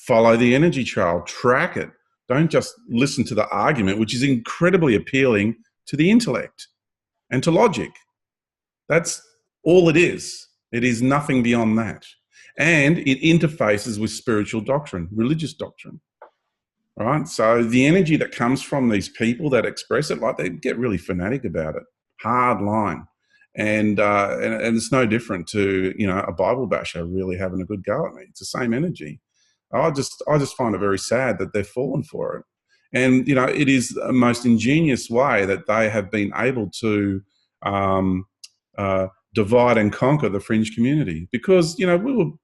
Follow the energy trail, track it. Don't just listen to the argument, which is incredibly appealing to the intellect and to logic. That's all it is. It is nothing beyond that. And it interfaces with spiritual doctrine, religious doctrine. Right? So the energy that comes from these people that express it, like, they get really fanatic about it, hard line. And it's no different to, a Bible basher really having a good go at me. It's the same energy. I just find it very sad that they've fallen for it. And, it is the most ingenious way that they have been able to divide and conquer the fringe community, because, the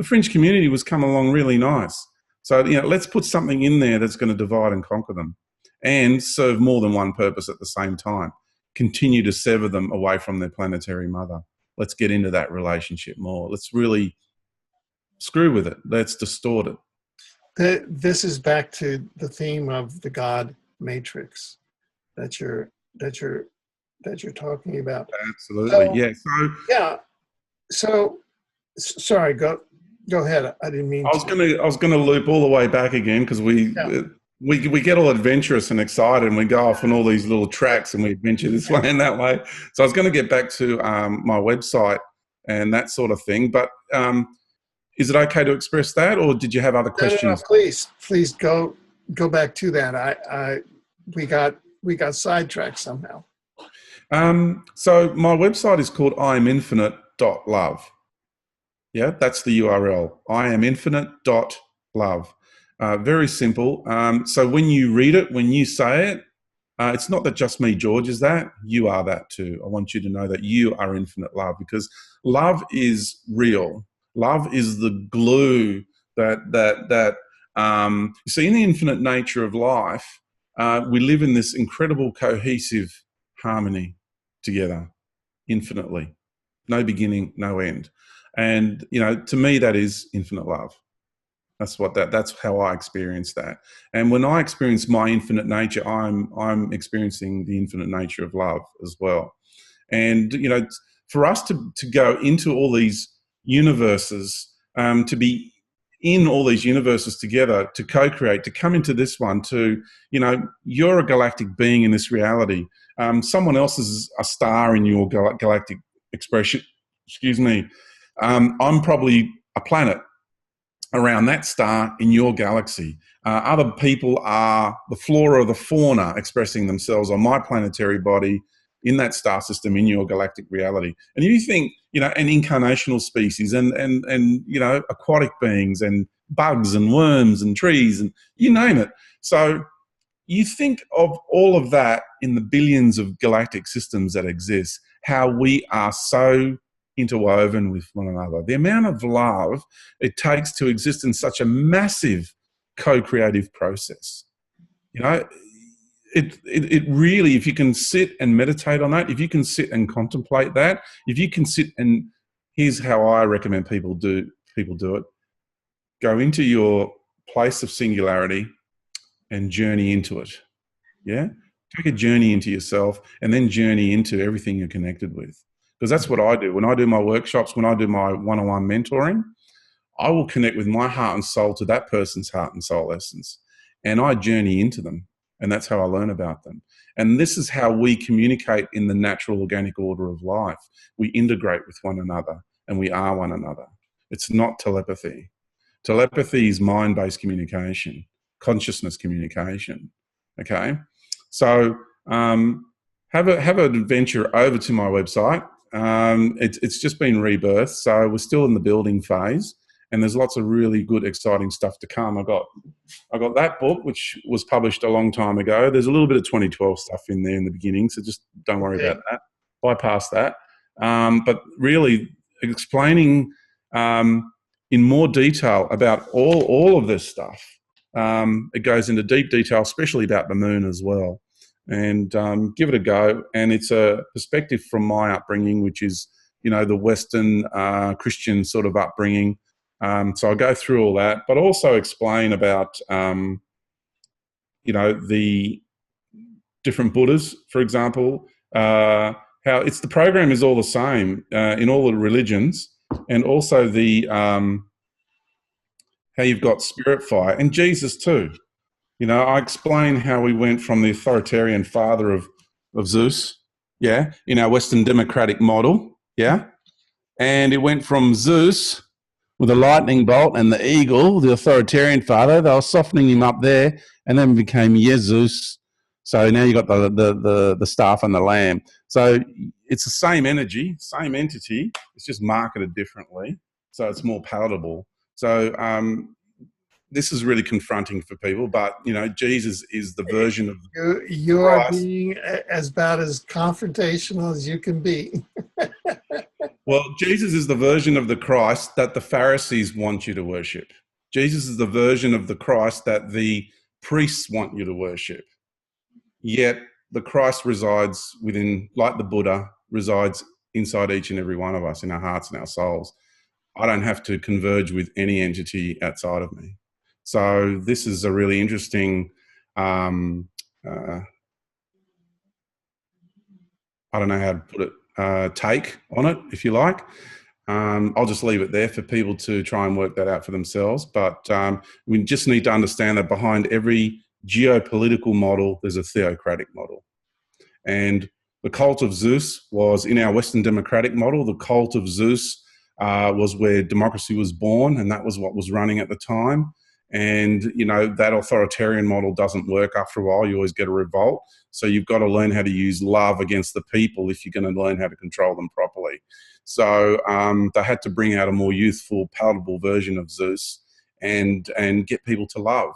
fringe community was coming along really nice. So, let's put something in there that's going to divide and conquer them and serve more than one purpose at the same time. Continue to sever them away from their planetary mother. Let's get into that relationship more. Let's really screw with it. Let's distort it. This is back to the theme of the God matrix that you're talking about. Absolutely, So sorry, go ahead. I didn't mean. I was gonna loop all the way back again, because we get all adventurous and excited, and we go off on all these little tracks, and we adventure this way and that way. So I was going to get back to my website and that sort of thing, but. Is it okay to express that, or did you have other questions? No, please go back to that. We got sidetracked somehow. So my website is called iaminfinite.love. Yeah, that's the URL. iaminfinite.love. Very simple. So when you read it, when you say it, it's not that just me, George, is that. You are that too. I want you to know that you are infinite love, because love is real. Love is the glue that you see in the infinite nature of life. we live in this incredible cohesive harmony together, infinitely. No beginning, no end. And, you know, to me, that is infinite love. That's how I experience that. And when I experience my infinite nature, I'm experiencing the infinite nature of love as well. And, you know, for us to go into all these universes, to be in all these universes together, to co-create, to come into this one, to, you know, you're a galactic being in this reality. Someone else is a star in your galactic expression. Excuse me. I'm probably a planet around that star in your galaxy. Other people are the flora or the fauna expressing themselves on my planetary body in that star system in your galactic reality. And if you think, you know, an incarnational species and you know, aquatic beings and bugs and worms and trees and you name it. So you think of all of that in the billions of galactic systems that exist, how we are so interwoven with one another. The amount of love it takes to exist in such a massive co-creative process. You know, it really, if you can sit and meditate on that, if you can sit and contemplate that, if you can sit and, here's how I recommend people do it. Go into your place of singularity and journey into it. Yeah? Take a journey into yourself and then journey into everything you're connected with. Because that's what I do. When I do my workshops, when I do my one-on-one mentoring, I will connect with my heart and soul to that person's heart and soul essence. And I journey into them. And that's how I learn about them. And this is how we communicate in the natural organic order of life. We integrate with one another and we are one another. It's not telepathy. Telepathy is mind-based communication, consciousness communication. Okay? So have an adventure over to my website. It's just been rebirthed, so we're still in the building phase, and there's lots of really good, exciting stuff to come. I got that book, which was published a long time ago. There's a little bit of 2012 stuff in there in the beginning, so just don't worry about that. Bypass that. But really explaining in more detail about all of this stuff. It goes into deep detail, especially about the moon as well. And give it a go. And it's a perspective from my upbringing, which is, you know, the Western Christian sort of upbringing. So I'll go through all that, but also explain about, you know, the different Buddhas, for example, how the program is all the same in all the religions, and also the how you've got spirit fire and Jesus too. You know, I explain how we went from the authoritarian father of Zeus, yeah, in our Western democratic model, yeah, and it went from Zeus with a lightning bolt and the eagle, the authoritarian father. They were softening him up there, and then became Jesus. So now you got the staff and the lamb. So it's the same energy, same entity. It's just marketed differently, so it's more palatable. So this is really confronting for people, but, you know, Jesus is the version of you are being as about as confrontational as you can be. Well, Jesus is the version of the Christ that the Pharisees want you to worship. Jesus is the version of the Christ that the priests want you to worship. Yet the Christ resides within, like the Buddha, resides inside each and every one of us, in our hearts and our souls. I don't have to converge with any entity outside of me. So this is a really interesting, I don't know how to put it, take on it, if you like. I'll just leave it there for people to try and work that out for themselves. But we just need to understand that behind every geopolitical model, there's a theocratic model. And the cult of Zeus was in our Western democratic model. The cult of Zeus was where democracy was born, and that was what was running at the time. And, you know, that authoritarian model doesn't work. After a while, you always get a revolt. So you've got to learn how to use love against the people if you're going to learn how to control them properly. So they had to bring out a more youthful, palatable version of Zeus and get people to love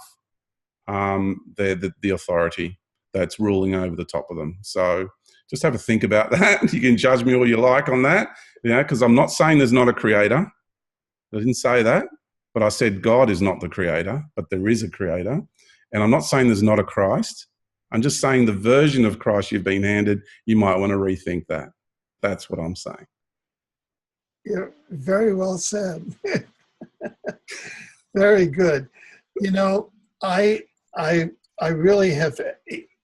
the authority that's ruling over the top of them. So just have a think about that. You can judge me all you like on that, you know, because I'm not saying there's not a creator. I didn't say that. But I said God is not the creator, but there is a creator. And I'm not saying there's not a Christ, I'm just saying the version of Christ you've been handed, you might want to rethink that. That's what I'm saying. Yeah, very well said. Very good. You know, I really have.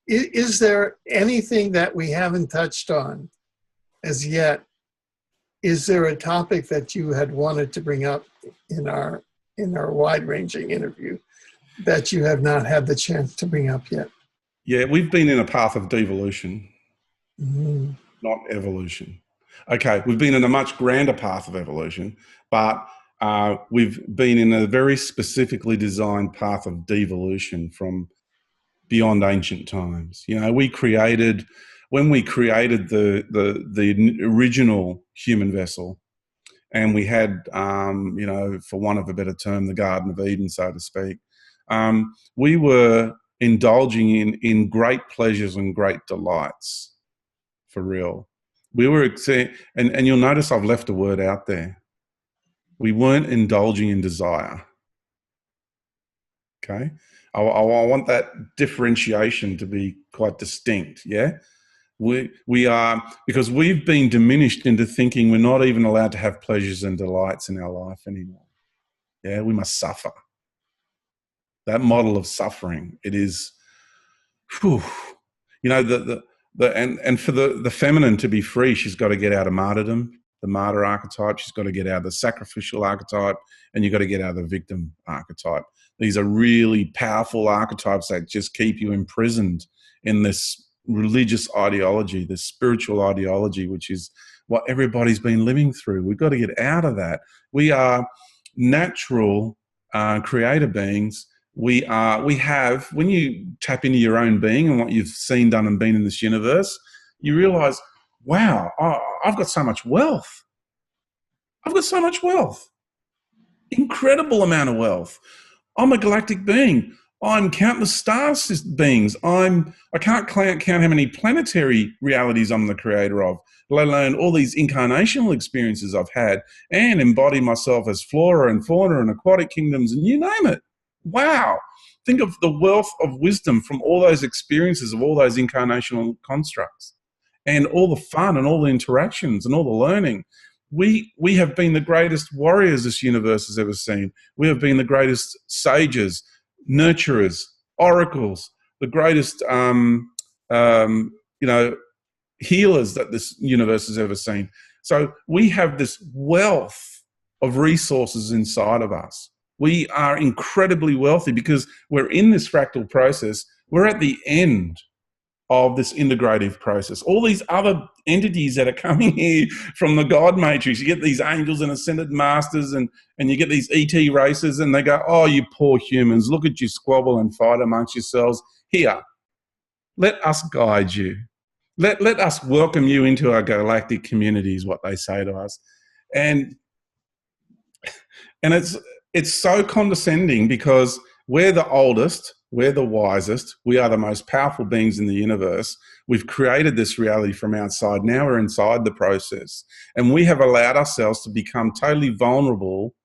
Is there anything that we haven't touched on as yet? Is there a topic that you had wanted to bring up in our wide-ranging interview that you have not had the chance to bring up yet? Yeah, we've been in a path of devolution, not evolution. Okay, we've been in a much grander path of evolution, but we've been in a very specifically designed path of devolution from beyond ancient times. You know, when we created the original human vessel, and we had, you know, for want of a better term, the Garden of Eden, so to speak, we were indulging in great pleasures and great delights, for real. We were, and you'll notice I've left a word out there. We weren't indulging in desire. Okay? I want that differentiation to be quite distinct, yeah? We are, because we've been diminished into thinking we're not even allowed to have pleasures and delights in our life anymore. Yeah, we must suffer. That model of suffering, it is, whew, you know, and for the feminine to be free, she's got to get out of martyrdom, the martyr archetype. She's got to get out of the sacrificial archetype, and you've got to get out of the victim archetype. These are really powerful archetypes that just keep you imprisoned in this religious ideology, this spiritual ideology, which is what everybody's been living through. We've got to get out of that. We are natural creator beings. We have, when you tap into your own being and what you've seen, done, and been in this universe, you realize, wow, I've got so much wealth. I've got so much wealth. Incredible amount of wealth. I'm a galactic being. I'm countless star beings. I can't count how many planetary realities I'm the creator of, let alone all these incarnational experiences I've had, and embody myself as flora and fauna and aquatic kingdoms and you name it. Wow. Think of the wealth of wisdom from all those experiences of all those incarnational constructs and all the fun and all the interactions and all the learning. We have been the greatest warriors this universe has ever seen. We have been the greatest sages, nurturers, oracles, the greatest, healers that this universe has ever seen. So we have this wealth of resources inside of us. We are incredibly wealthy because we're in this fractal process. We're at the end of this integrative process. All these other entities that are coming here from the God matrix, you get these angels and ascended masters and you get these ET races and they go, oh, you poor humans, look at you squabble and fight amongst yourselves. Here, let us guide you. Let us welcome you into our galactic community is what they say to us. And it's so condescending because we're the oldest, we're the wisest, we are the most powerful beings in the universe. We've created this reality from outside. Now we're inside the process. And we have allowed ourselves to become totally vulnerable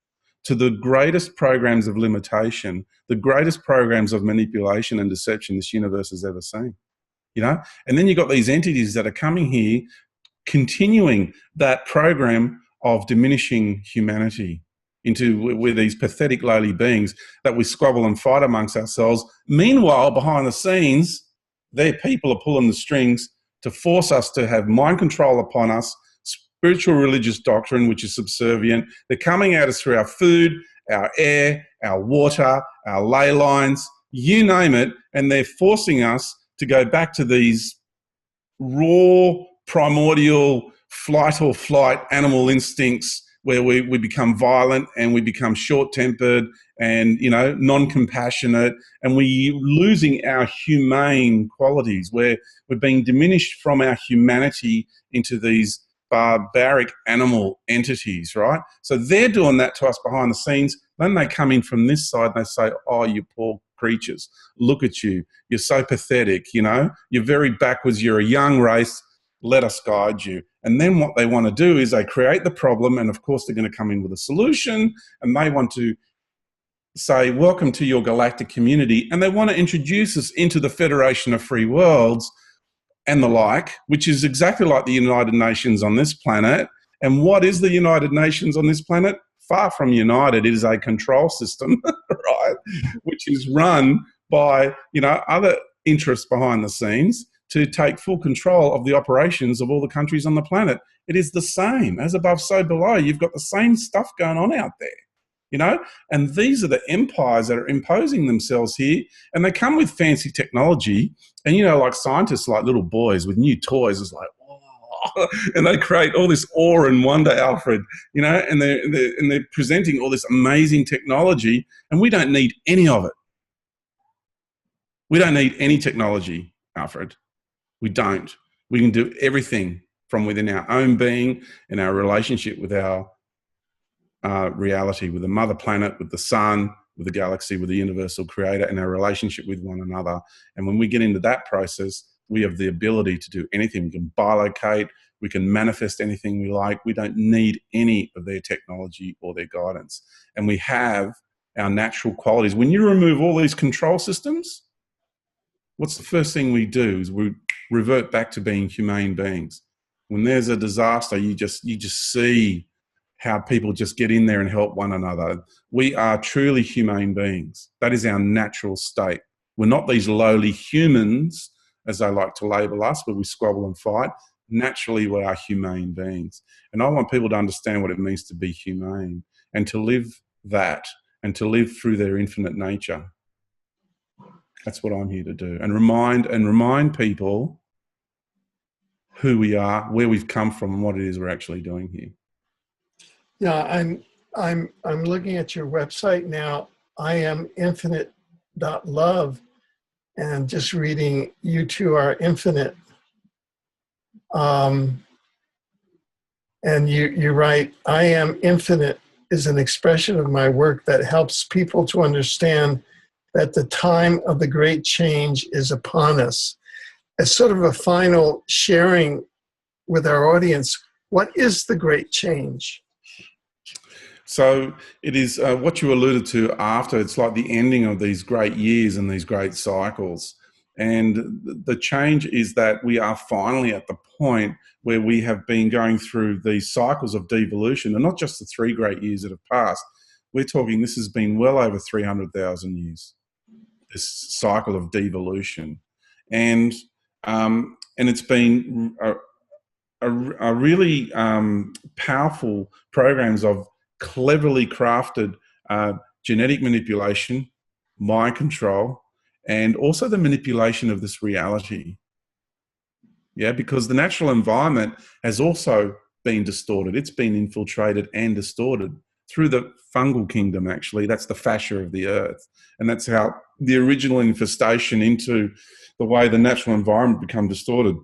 to the greatest programs of limitation, the greatest programs of manipulation and deception this universe has ever seen. You know? And then you've got these entities that are coming here, continuing that program of diminishing humanity we're these pathetic, lowly beings that we squabble and fight amongst ourselves. Meanwhile, behind the scenes, their people are pulling the strings to force us to have mind control upon us, spiritual religious doctrine, which is subservient. They're coming at us through our food, our air, our water, our ley lines, you name it, and they're forcing us to go back to these raw, primordial, flight or flight animal instincts where we become violent and we become short-tempered and, you know, non-compassionate, and we're losing our humane qualities, where we're being diminished from our humanity into these barbaric animal entities, right? So they're doing that to us behind the scenes. Then they come in from this side and they say, oh, you poor creatures, look at you. You're so pathetic, you know. You're very backwards. You're a young race. Let us guide you. And then what they want to do is they create the problem, and of course they're going to come in with a solution, and they want to say, welcome to your galactic community, and they want to introduce us into the Federation of Free Worlds and the like, which is exactly like the United Nations on this planet. And what is the United Nations on this planet? Far from united. It is a control system, right, which is run by, you know, other interests behind the scenes to take full control of the operations of all the countries on the planet. It is the same. As above, so below. You've got the same stuff going on out there, you know? And these are the empires that are imposing themselves here, and they come with fancy technology. And, you know, like scientists, like little boys with new toys, it's like, oh, and they create all this awe and wonder, Alfred, you know, and they're presenting all this amazing technology, and we don't need any of it. We don't need any technology, Alfred. We don't. We can do everything from within our own being and our relationship with our reality, with the mother planet, with the sun, with the galaxy, with the universal creator, and our relationship with one another. And when we get into that process, we have the ability to do anything. We can bilocate, we can manifest anything we like. We don't need any of their technology or their guidance. And we have our natural qualities. When you remove all these control systems, what's the first thing we do is we revert back to being humane beings. When there's a disaster, you just see how people just get in there and help one another. We are truly humane beings. That is our natural state. We're not these lowly humans, as they like to label us, where we squabble and fight. Naturally, we are humane beings. And I want people to understand what it means to be humane and to live that and to live through their infinite nature. That's what I'm here to do. And remind people who we are, where we've come from, and what it is we're actually doing here. Yeah, I'm looking at your website now. I am infinite.love, and just reading, you two are infinite. And you write, I am infinite is an expression of my work that helps people to understand that the time of the great change is upon us. As sort of a final sharing with our audience, what is the great change? So it is what you alluded to after. It's like the ending of these great years and these great cycles. And the change is that we are finally at the point where we have been going through these cycles of devolution, and not just the 3 great years that have passed. We're talking, this has been well over 300,000 years, this cycle of devolution. And it's been a really powerful programs of cleverly crafted genetic manipulation, mind control, and also the manipulation of this reality. Yeah, because the natural environment has also been distorted. It's been infiltrated and distorted through the fungal kingdom, actually. That's the fascia of the earth. And that's how the original infestation into the way the natural environment become distorted.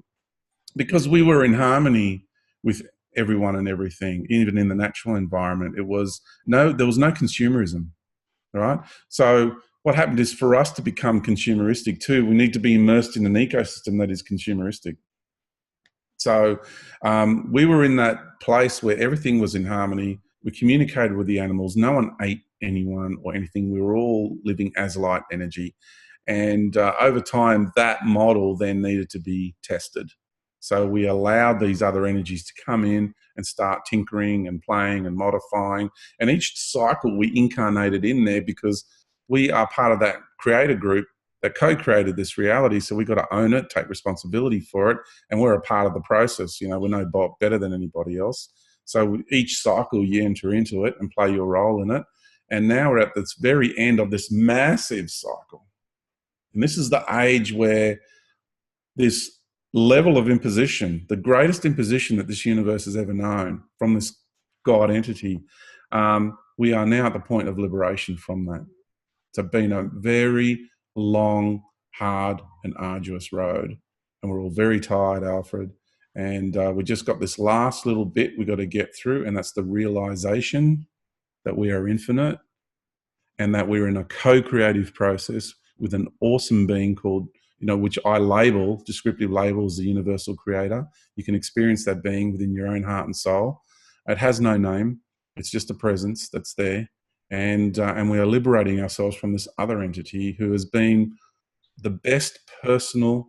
Because we were in harmony with everyone and everything, even in the natural environment. There was no consumerism, right? So what happened is, for us to become consumeristic too, we need to be immersed in an ecosystem that is consumeristic. So we were in that place where everything was in harmony. We communicated with the animals. No one ate anyone or anything. We were all living as light energy. And over time, that model then needed to be tested. So we allowed these other energies to come in and start tinkering and playing and modifying. And each cycle we incarnated in there, because we are part of that creator group that co-created this reality. So we've got to own it, take responsibility for it, and we're a part of the process. You know, we're no better than anybody else. So each cycle you enter into it and play your role in it. And now we're at this very end of this massive cycle. And this is the age where this level of imposition, the greatest imposition that this universe has ever known from this God entity, we are now at the point of liberation from that. It's been a very long, hard and arduous road, and we're all very tired, Alfred, and we just got this last little bit we got to get through, and that's the realization that we are infinite and that we're in a co-creative process with an awesome being called, you know, which I label, descriptive label, as the universal creator. You can experience that being within your own heart and soul. It has no name. It's just a presence that's there. and we are liberating ourselves from this other entity who has been the best personal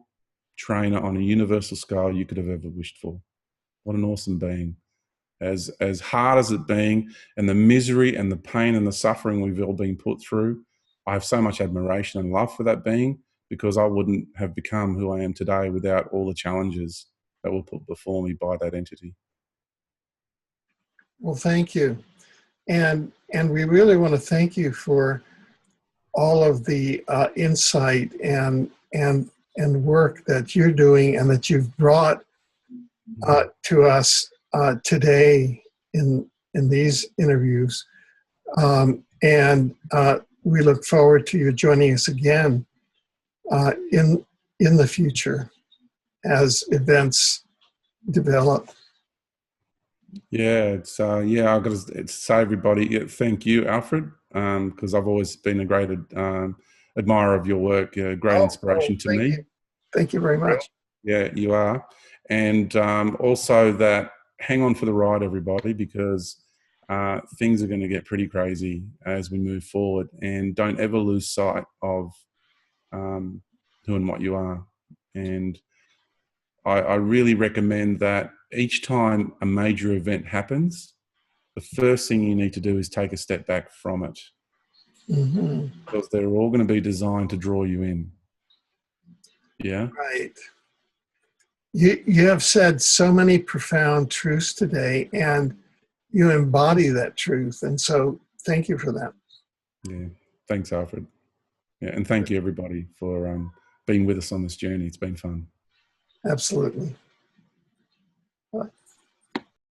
trainer on a universal scale you could have ever wished for. What an awesome being. As hard as it being, and the misery and the pain and the suffering we've all been put through, I have so much admiration and love for that being, because I wouldn't have become who I am today without all the challenges that were put before me by that entity. Well, thank you. And we really want to thank you for all of the insight and work that you're doing and that you've brought to us today in these interviews. And we look forward to you joining us again in the future as events develop. Yeah, it's yeah. I've got to say, everybody, thank you, Alfred, because I've always been a great admirer of your work. Great inspiration to me. You. Thank you very much. Yeah, you are, and also that hang on for the ride, everybody, because things are going to get pretty crazy as we move forward, and don't ever lose sight of who and what you are. And I really recommend that each time a major event happens, the first thing you need to do is take a step back from it, because they're all going to be designed to draw you in. Yeah. Right. You have said so many profound truths today, and you embody that truth. And so thank you for that. Yeah. Thanks, Alfred. Yeah. And thank you, everybody, for being with us on this journey. It's been fun. Absolutely.